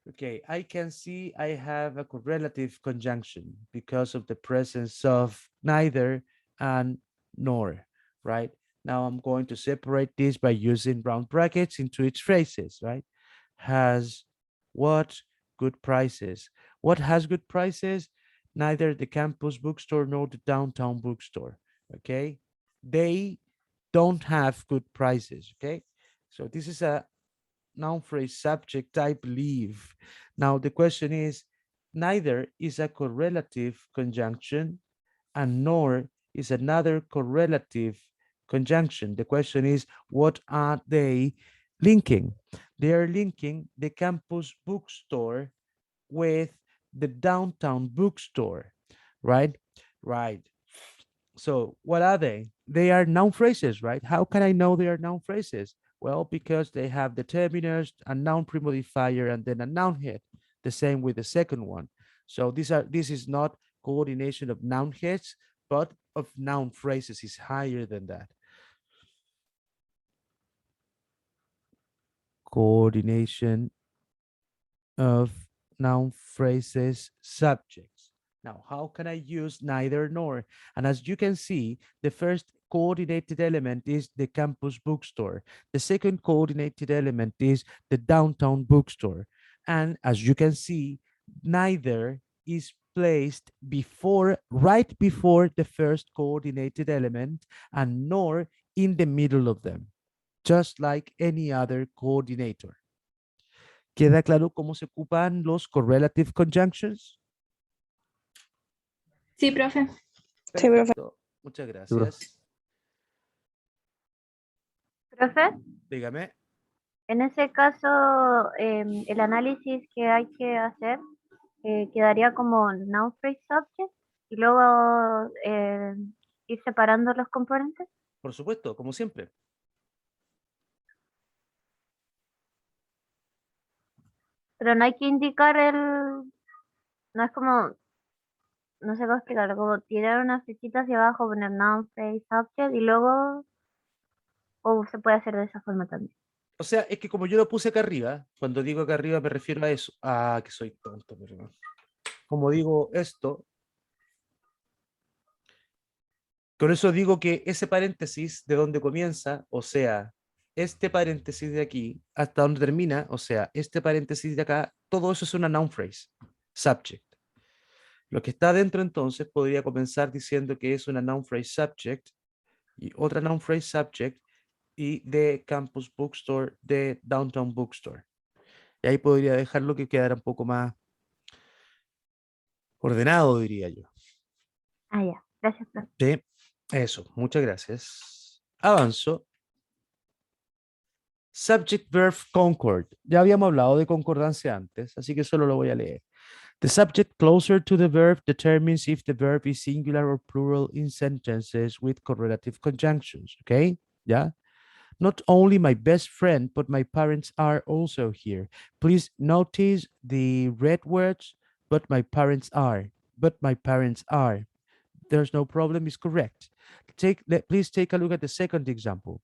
Okay, I can see I have a correlative conjunction because of the presence of neither and nor, right? Now I'm going to separate this by using round brackets into its phrases, right? Has what good prices? What has good prices? Neither the campus bookstore nor the downtown bookstore, okay? They don't have good prices, okay? So this is a noun phrase subject type leave. Now the question is, neither is a correlative conjunction and nor is another correlative conjunction. The question is, what are they linking? They are linking the campus bookstore with the downtown bookstore, right? Right. So what are they? They are noun phrases, right? How can I know they are noun phrases? Well, because they have the terminus, a noun premodifier, and then a noun head. The same with the second one. So this is not coordination of noun heads, but of noun phrases is higher than that. Coordination of noun phrases subjects. Now, how can I use neither nor? And as you can see, the first coordinated element is the campus bookstore. The second coordinated element is the downtown bookstore. And as you can see, neither is placed before, right before the first coordinated element, and nor in the middle of them, just like any other coordinator. ¿Queda claro cómo se ocupan los correlative conjunctions? Sí, profe. Sí, profe. Perfecto. Muchas gracias. Profe, Dígame. en ese caso, el análisis que hay que hacer quedaría como noun phrase subject y luego ir separando los componentes. Por supuesto, como siempre. Pero no hay que indicar no es como, no sé cómo explicarlo, como tirar una flechita hacia abajo, poner noun phrase subject y luego, o se puede hacer de esa forma también. O sea, es que como yo lo puse acá arriba, cuando digo acá arriba me refiero a eso. Ah, que soy tonto, perdón. Como digo esto, con eso digo que ese paréntesis de donde comienza, o sea, este paréntesis de aquí hasta donde termina, o sea, este paréntesis de acá, todo eso es una noun phrase, subject. Lo que está dentro entonces podría comenzar diciendo que es una noun phrase subject y otra noun phrase subject y de campus bookstore, de downtown bookstore. Y ahí podría dejarlo que quedara un poco más ordenado, diría yo. Ah, ya. Gracias, profe. Sí, eso, muchas gracias. Avanzo. Subject verb concord. Ya habíamos hablado de concordancia antes, así que solo lo voy a leer. The subject closer to the verb determines if the verb is singular or plural in sentences with correlative conjunctions. Okay? Yeah? Not only my best friend, but my parents are also here. Please notice the red words, but my parents are. But my parents are. There's no problem is correct. Please take a look at the second example.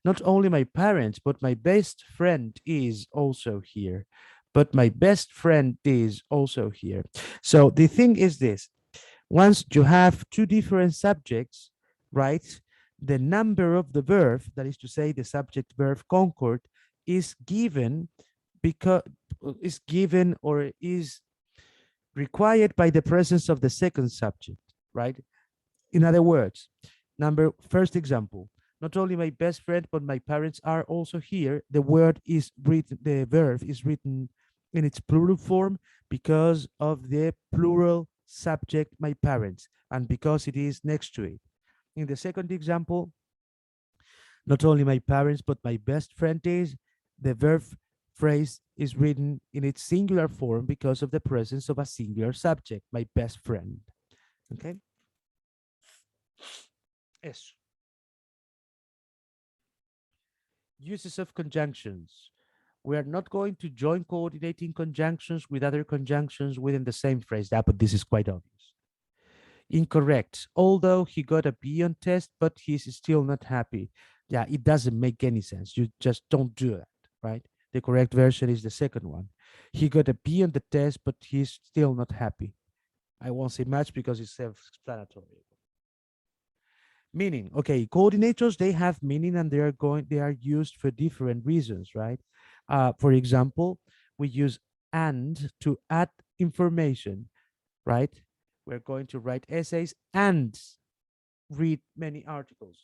Not only my parents, but my best friend is also here. But my best friend is also here. So the thing is this, once you have two different subjects, right, the number of the verb, that is to say the subject verb concord, is given because is given or is required by the presence of the second subject, right? In other words, first example, not only my best friend, but my parents are also here. The word is written, the verb is written in its plural form because of the plural subject, my parents, and because it is next to it. In the second example, not only my parents, but my best friend is, the verb phrase is written in its singular form because of the presence of a singular subject, my best friend. Okay? Eso. Uses of conjunctions. We are not going to join coordinating conjunctions with other conjunctions within the same phrase. But this is quite obvious. Incorrect. Although he got a B on test, but he's still not happy. Yeah, it doesn't make any sense. You just don't do that, right? The correct version is the second one. He got a B on the test, but he's still not happy. I won't say much because it's self-explanatory. Meaning, okay, coordinators, they have meaning and they are used for different reasons, right? For example, we use and to add information, right? We're going to write essays and read many articles.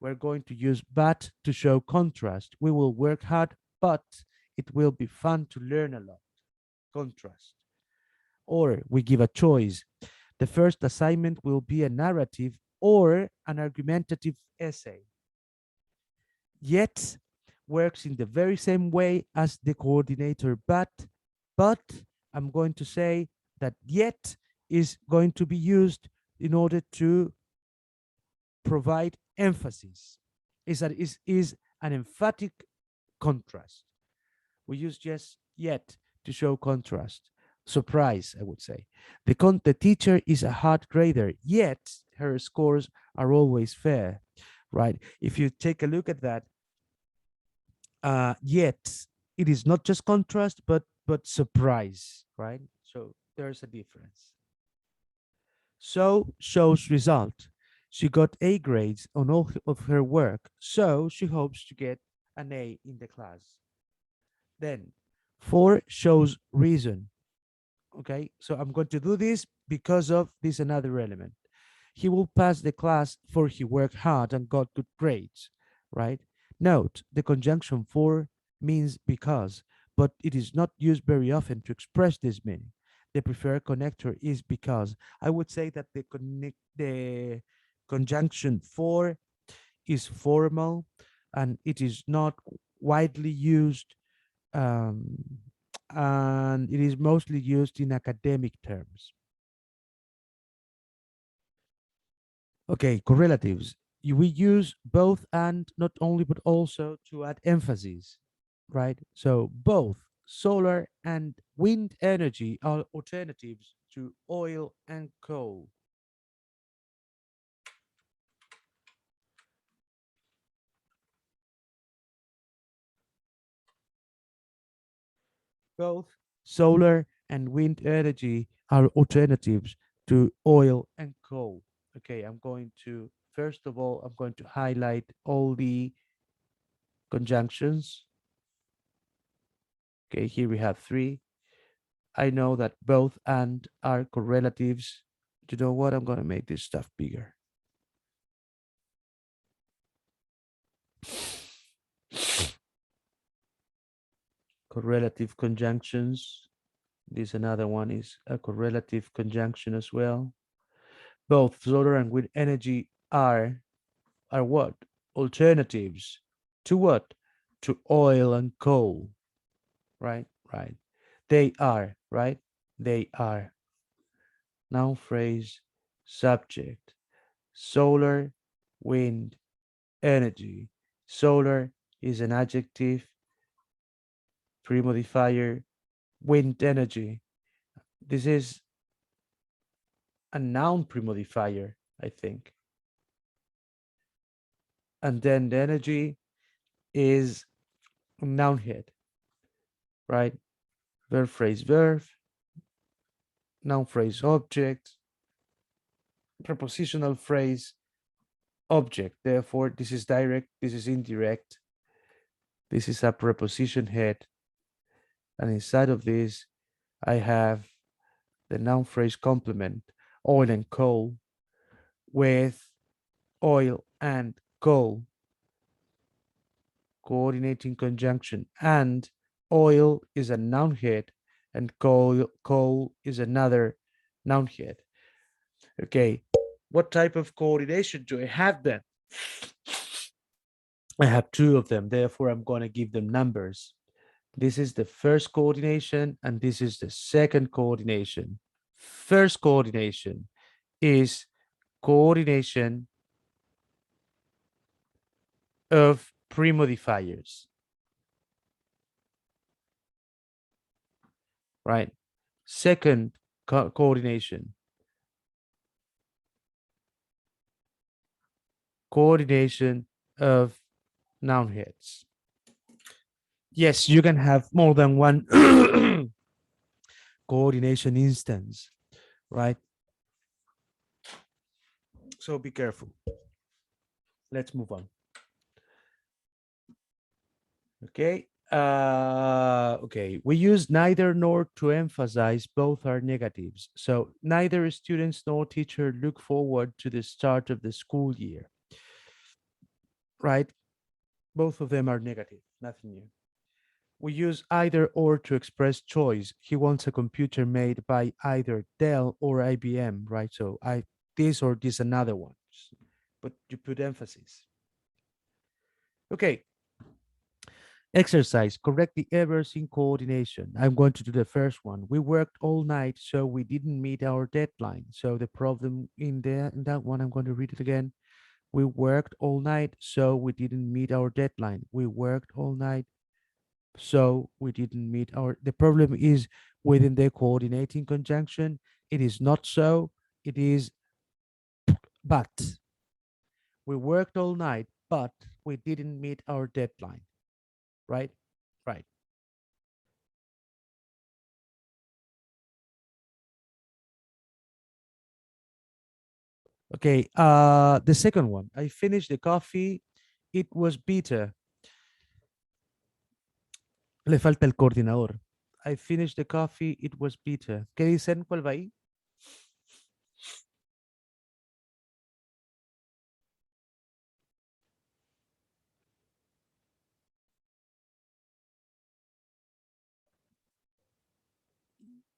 We're going to use but to show contrast. We will work hard, but it will be fun to learn a lot. Contrast. Or we give a choice. The first assignment will be a narrative or an argumentative essay. Yet works in the very same way as the coordinator, but I'm going to say that yet is going to be used in order to provide emphasis. Is an emphatic contrast. We use just yet to show contrast. Surprise, I would say. The teacher is a hard grader, yet her scores are always fair, right? If you take a look at that, yet it is not just contrast, but surprise, right? So there's a difference. So shows result. She got A grades on all of her work, so she hopes to get an A in the class. Then 4 shows reason. Okay, so I'm going to do this because of this another element. He will pass the class for he worked hard and got good grades, right? Note, the conjunction for means because, but it is not used very often to express this meaning. The preferred connector is because. I would say that the conjunction for is formal and it is not widely used, and it is mostly used in academic terms. Okay, correlatives. We use both and not only but also to add emphasis, right? So both solar and wind energy are alternatives to oil and coal. Both solar and wind energy are alternatives to oil and coal. Okay, I'm going to, first of all, I'm going to highlight all the conjunctions. Okay, here we have 3. I know that both and are correlatives. You know what? I'm going to make this stuff bigger. Correlative conjunctions. This another one is a correlative conjunction as well. Both solar and wind energy are what? Alternatives to what? To oil and coal. Right? Right. They are, right? They are. Noun phrase, subject. Solar, wind, energy. Solar is an adjective, pre-modifier, wind energy. This is a noun pre-modifier, I think. And then the energy is a noun head, right? Verb phrase verb, noun phrase object, prepositional phrase object. Therefore, this is direct, this is indirect. This is a preposition head. And inside of this, I have the noun phrase complement, oil and coal, with oil and coal, coordinating conjunction, and oil is a noun head and coal is another noun head. Okay, what type of coordination do I have then? I have 2 of them, therefore I'm going to give them numbers. This is the first coordination and this is the second coordination. First coordination is coordination of pre-modifiers, right? Second coordination of noun heads. Yes, you can have more than one coordination instance, right? So be careful. Let's move on. Okay. Okay. We use neither nor to emphasize both are negatives. So neither students nor teacher look forward to the start of the school year. Right? Both of them are negative. Nothing new. We use either or to express choice. He wants a computer made by either Dell or IBM, right? So this or this another one. But you put emphasis. Okay. Exercise, correct the errors in coordination. I'm going to do the first one. We worked all night, so we didn't meet our deadline. So the problem in that one, I'm going to read it again. We worked all night, so we didn't meet our deadline. We worked all night, so we didn't meet the problem is within the coordinating conjunction. It is not so, it is but. We worked all night, but we didn't meet our deadline, right? Right. Okay, the second one. I finished the coffee. It was bitter. Le falta el coordinador. I finished the coffee. It was bitter. ¿Qué dicen? ¿Cuál va ahí?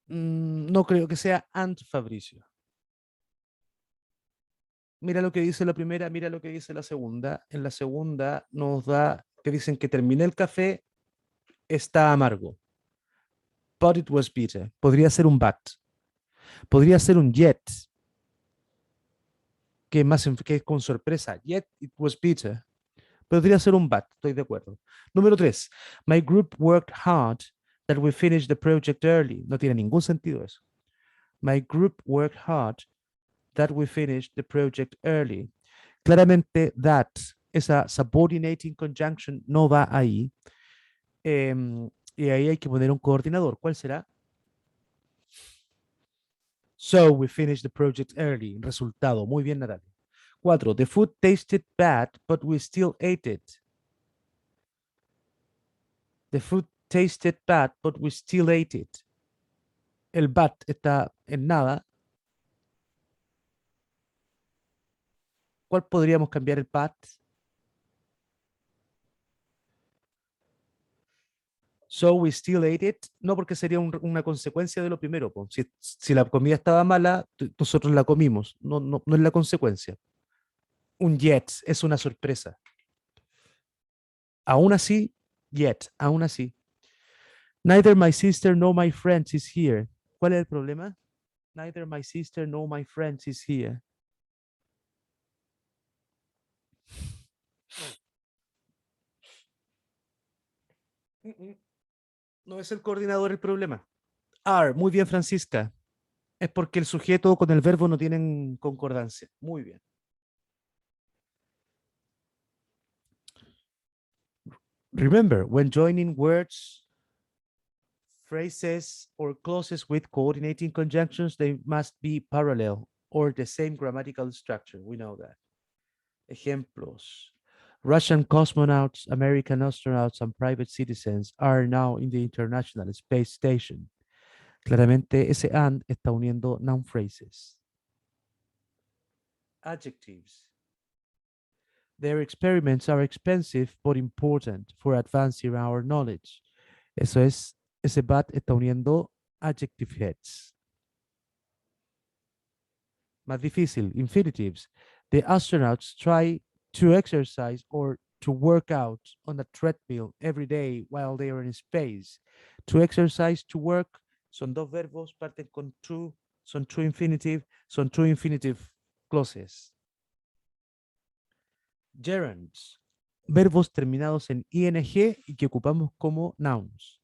No creo que sea and Fabricio. Mira lo que dice la primera, mira lo que dice la segunda. En la segunda nos da, te dicen que terminé el café, está amargo. But it was bitter. Podría ser un but. Podría ser un yet. Que más que con sorpresa. Yet it was bitter. Podría ser un but, estoy de acuerdo. Número 3. My group worked hard that we finished the project early. No tiene ningún sentido eso. My group worked hard that we finished the project early. Claramente that, esa subordinating conjunction no va ahí. Y ahí hay que poner un coordinador. ¿Cuál será? So we finished the project early. Resultado. Muy bien, Natalia. 4. The food tasted bad, but we still ate it. The food tasted bad, but we still ate it. El but está en nada. ¿Cuál podríamos cambiar el but? So we still ate it. No, porque sería una consecuencia de lo primero. Si la comida estaba mala, nosotros la comimos. No es la consecuencia. Un yet es una sorpresa. Aún así, yet, aún así. Neither my sister nor my friends is here. ¿Cuál es el problema? Neither my sister nor my friends is here. No es el coordinador el problema. Are, muy bien, Francisca. Es porque el sujeto con el verbo no tienen concordancia. Muy bien. Remember, when joining words, phrases, or clauses with coordinating conjunctions, they must be parallel or the same grammatical structure. We know that. Ejemplos. Russian cosmonauts, American astronauts, and private citizens are now in the International Space Station. Claramente, ese and está uniendo noun phrases. Adjectives. Their experiments are expensive but important for advancing our knowledge. Eso es, ese but está uniendo adjective heads. Más difícil, infinitives. The astronauts try to exercise or to work out on a treadmill every day while they are in space. To exercise, to work, son dos verbos, parten con to, son true infinitive clauses. Gerunds, verbos terminados en ing y que ocupamos como nouns.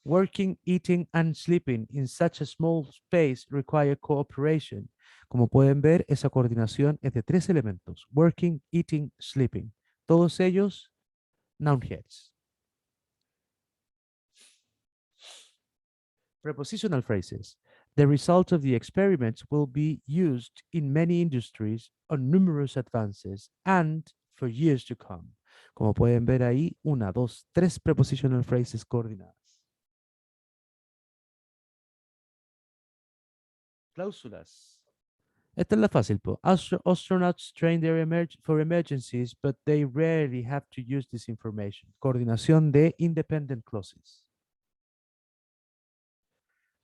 Working, eating, and sleeping in such a small space require cooperation. Como pueden ver, esa coordinación es de 3 elementos. Working, eating, sleeping. Todos ellos, noun heads. Prepositional phrases. The result of the experiments will be used in many industries on numerous advances and for years to come. Como pueden ver ahí, 1, 2, 3 prepositional phrases coordinadas. Cláusulas. Esta es la fácil, po. Astronauts train for emergencies, but they rarely have to use this information. Coordinación de independent clauses.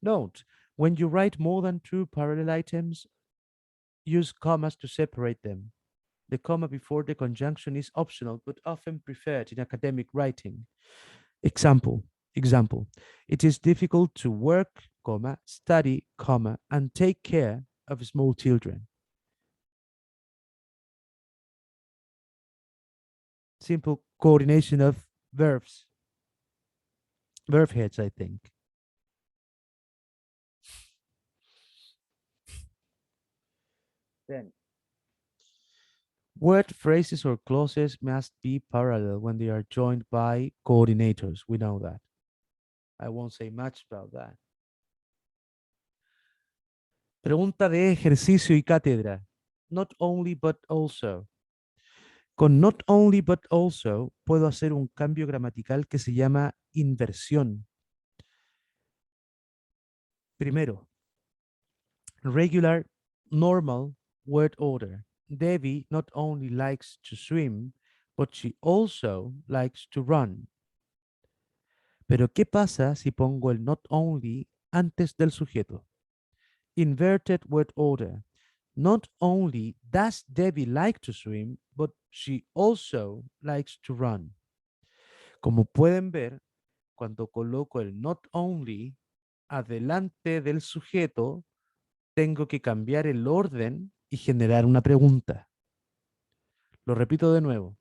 Note, when you write more than 2 parallel items, use commas to separate them. The comma before the conjunction is optional, but often preferred in academic writing. Example. It is difficult to work, comma, study, comma, and take care of small children. Simple coordination of verbs. Verb heads, I think. Then, word phrases or clauses must be parallel when they are joined by coordinators. We know that. I won't say much about that. Pregunta de ejercicio y cátedra. Not only but also. Con not only but also puedo hacer un cambio gramatical que se llama inversión. Primero, regular, normal word order. Debbie not only likes to swim, but she also likes to run. Pero ¿qué pasa si pongo el not only antes del sujeto? Inverted word order. Not only does Debbie like to swim, but she also likes to run. Como pueden ver, cuando coloco el not only adelante del sujeto, tengo que cambiar el orden y generar una pregunta. Lo repito de nuevo.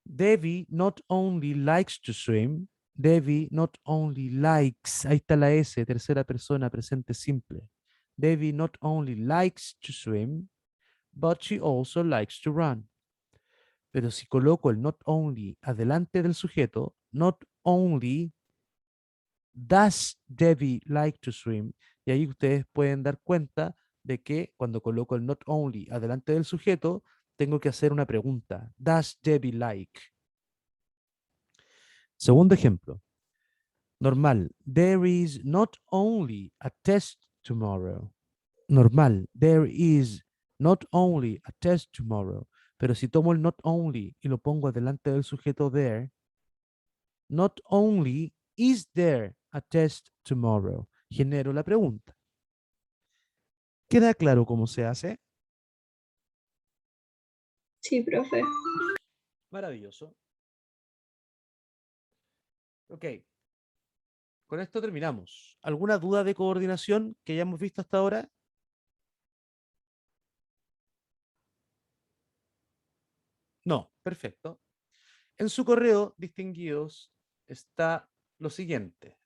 Debbie not only likes to swim, Debbie not only likes, ahí está la S, tercera persona, presente simple. Debbie not only likes to swim, but she also likes to run. Pero si coloco el not only adelante del sujeto, not only does Debbie like to swim, y ahí ustedes pueden dar cuenta de que cuando coloco el not only adelante del sujeto, tengo que hacer una pregunta. Does Debbie like? Segundo ejemplo. Normal. There is not only a test tomorrow. Normal. There is not only a test tomorrow. Pero si tomo el not only y lo pongo adelante del sujeto there, not only is there a test tomorrow. Genero la pregunta. ¿Queda claro cómo se hace? Sí, profe. Maravilloso. Ok. Con esto terminamos. ¿Alguna duda de coordinación que hayamos visto hasta ahora? No, perfecto. En su correo, distinguidos, está lo siguiente.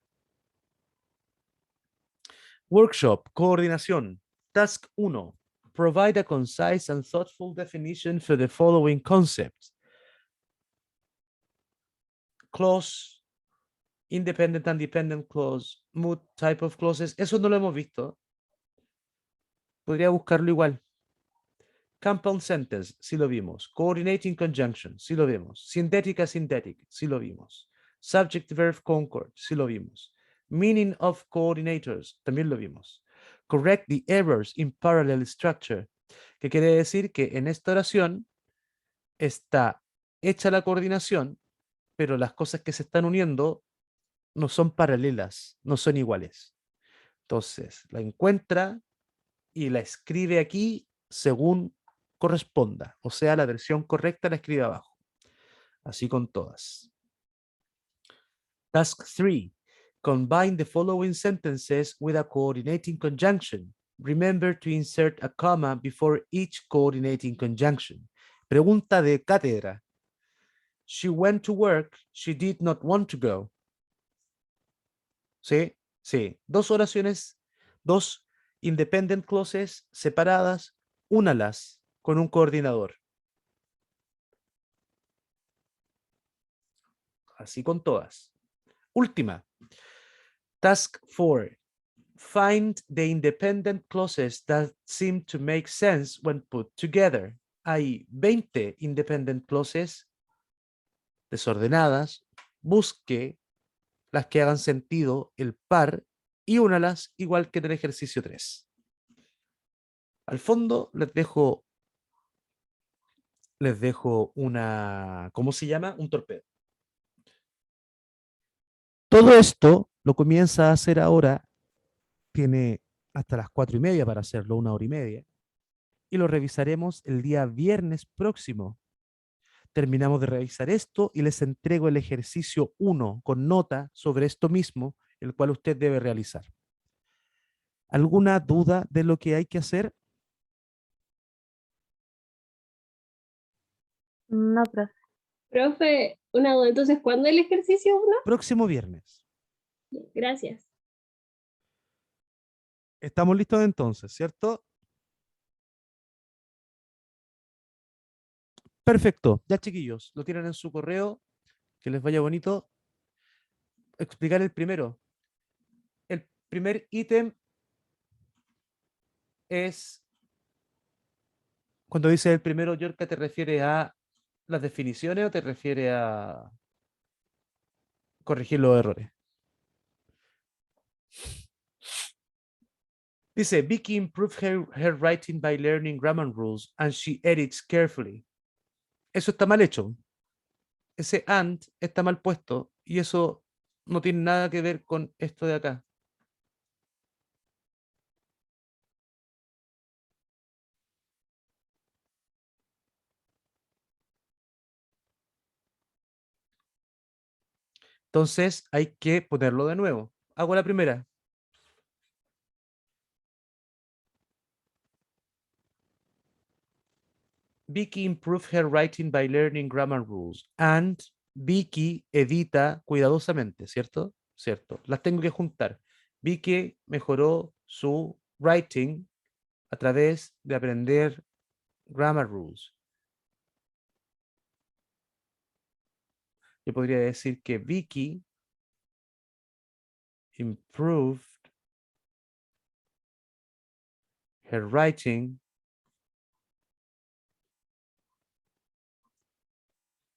Workshop, coordinación. Task 1. Provide a concise and thoughtful definition for the following concepts. Clause, independent and dependent clause, mood, type of clauses. Eso no lo hemos visto. Podría buscarlo igual. Compound sentence, sí lo vimos. Coordinating conjunction, sí lo vimos. Synthetic, sí lo vimos. Subject verb concord, sí lo vimos. Meaning of coordinators, también lo vimos. Correct the errors in parallel structure, que quiere decir que en esta oración está hecha la coordinación, pero las cosas que se están uniendo no son paralelas, no son iguales. Entonces, la encuentra y la escribe aquí según corresponda, o sea, la versión correcta la escribe abajo. Así con todas. Task 3. Combine the following sentences with a coordinating conjunction. Remember to insert a comma before each coordinating conjunction. Pregunta de cátedra. She went to work. She did not want to go. ¿Sí? Sí. Dos oraciones, dos independent clauses separadas, únalas con un coordinador. Así con todas. Última. Task 4. Find the independent clauses that seem to make sense when put together. Hay 20 independent clauses desordenadas. Busque las que hagan sentido, el par, y únalas igual que en el ejercicio 3. Al fondo les dejo una, ¿cómo se llama? Un torpedo. Todo esto lo comienza a hacer ahora, tiene hasta las 4:30 para hacerlo, 1 hora y media, y lo revisaremos el día viernes próximo. Terminamos de revisar esto y les entrego el ejercicio 1 con nota sobre esto mismo, el cual usted debe realizar. ¿Alguna duda de lo que hay que hacer? No, profe. Profe, una duda. Entonces, ¿cuándo el ejercicio 1? Próximo viernes. Gracias. Estamos listos entonces, ¿cierto? Perfecto. Ya, chiquillos, lo tienen en su correo. Que les vaya bonito. Explicar el primero. El primer ítem es, cuando dice el primero, Yorka, ¿te refiere a las definiciones o te refiere a corregir los errores? Dice, Vicky improved her writing by learning grammar rules and she edits carefully. Eso está mal hecho. Ese and está mal puesto y eso no tiene nada que ver con esto de acá. Entonces hay que ponerlo de nuevo. Hago la primera. Vicky improved her writing by learning grammar rules. And Vicky edita cuidadosamente, ¿cierto? Cierto. Las tengo que juntar. Vicky mejoró su writing a través de aprender grammar rules. Yo podría decir que Vicky improved her writing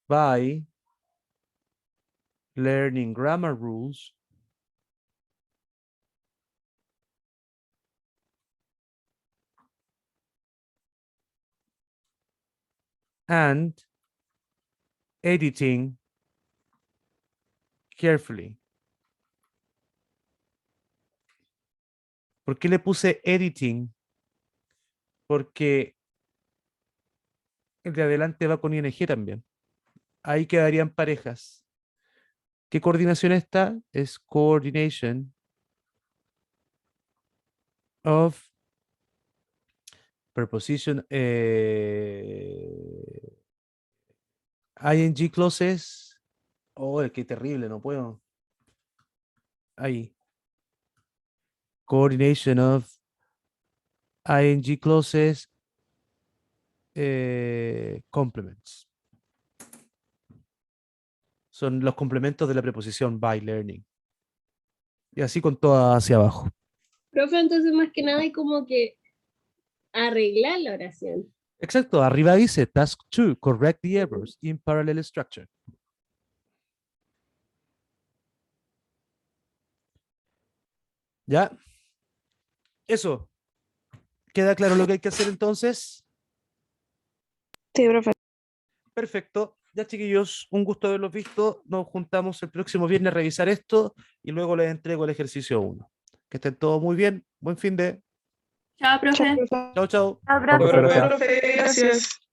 by learning grammar rules and editing carefully. ¿Por qué le puse editing? Porque el de adelante va con ing también. Ahí quedarían parejas. ¿Qué coordinación está? Es coordination of preposition ing clauses. Oh, qué terrible, no puedo. Ahí. Coordination of ing clauses complements. Son los complementos de la preposición by learning. Y así con toda hacia abajo. Profe, entonces más que nada hay como que arreglar la oración. Exacto, arriba dice task 2, correct the errors in parallel structure. ¿Ya? Eso. ¿Queda claro lo que hay que hacer entonces? Sí, profe. Perfecto. Ya, chiquillos, un gusto haberlos visto. Nos juntamos el próximo viernes a revisar esto y luego les entrego el ejercicio 1. Que estén todos muy bien. Buen fin de. Chao, profe. Chao, profe. Chao, chao. Ah, profe. Profe, gracias. Profe, gracias.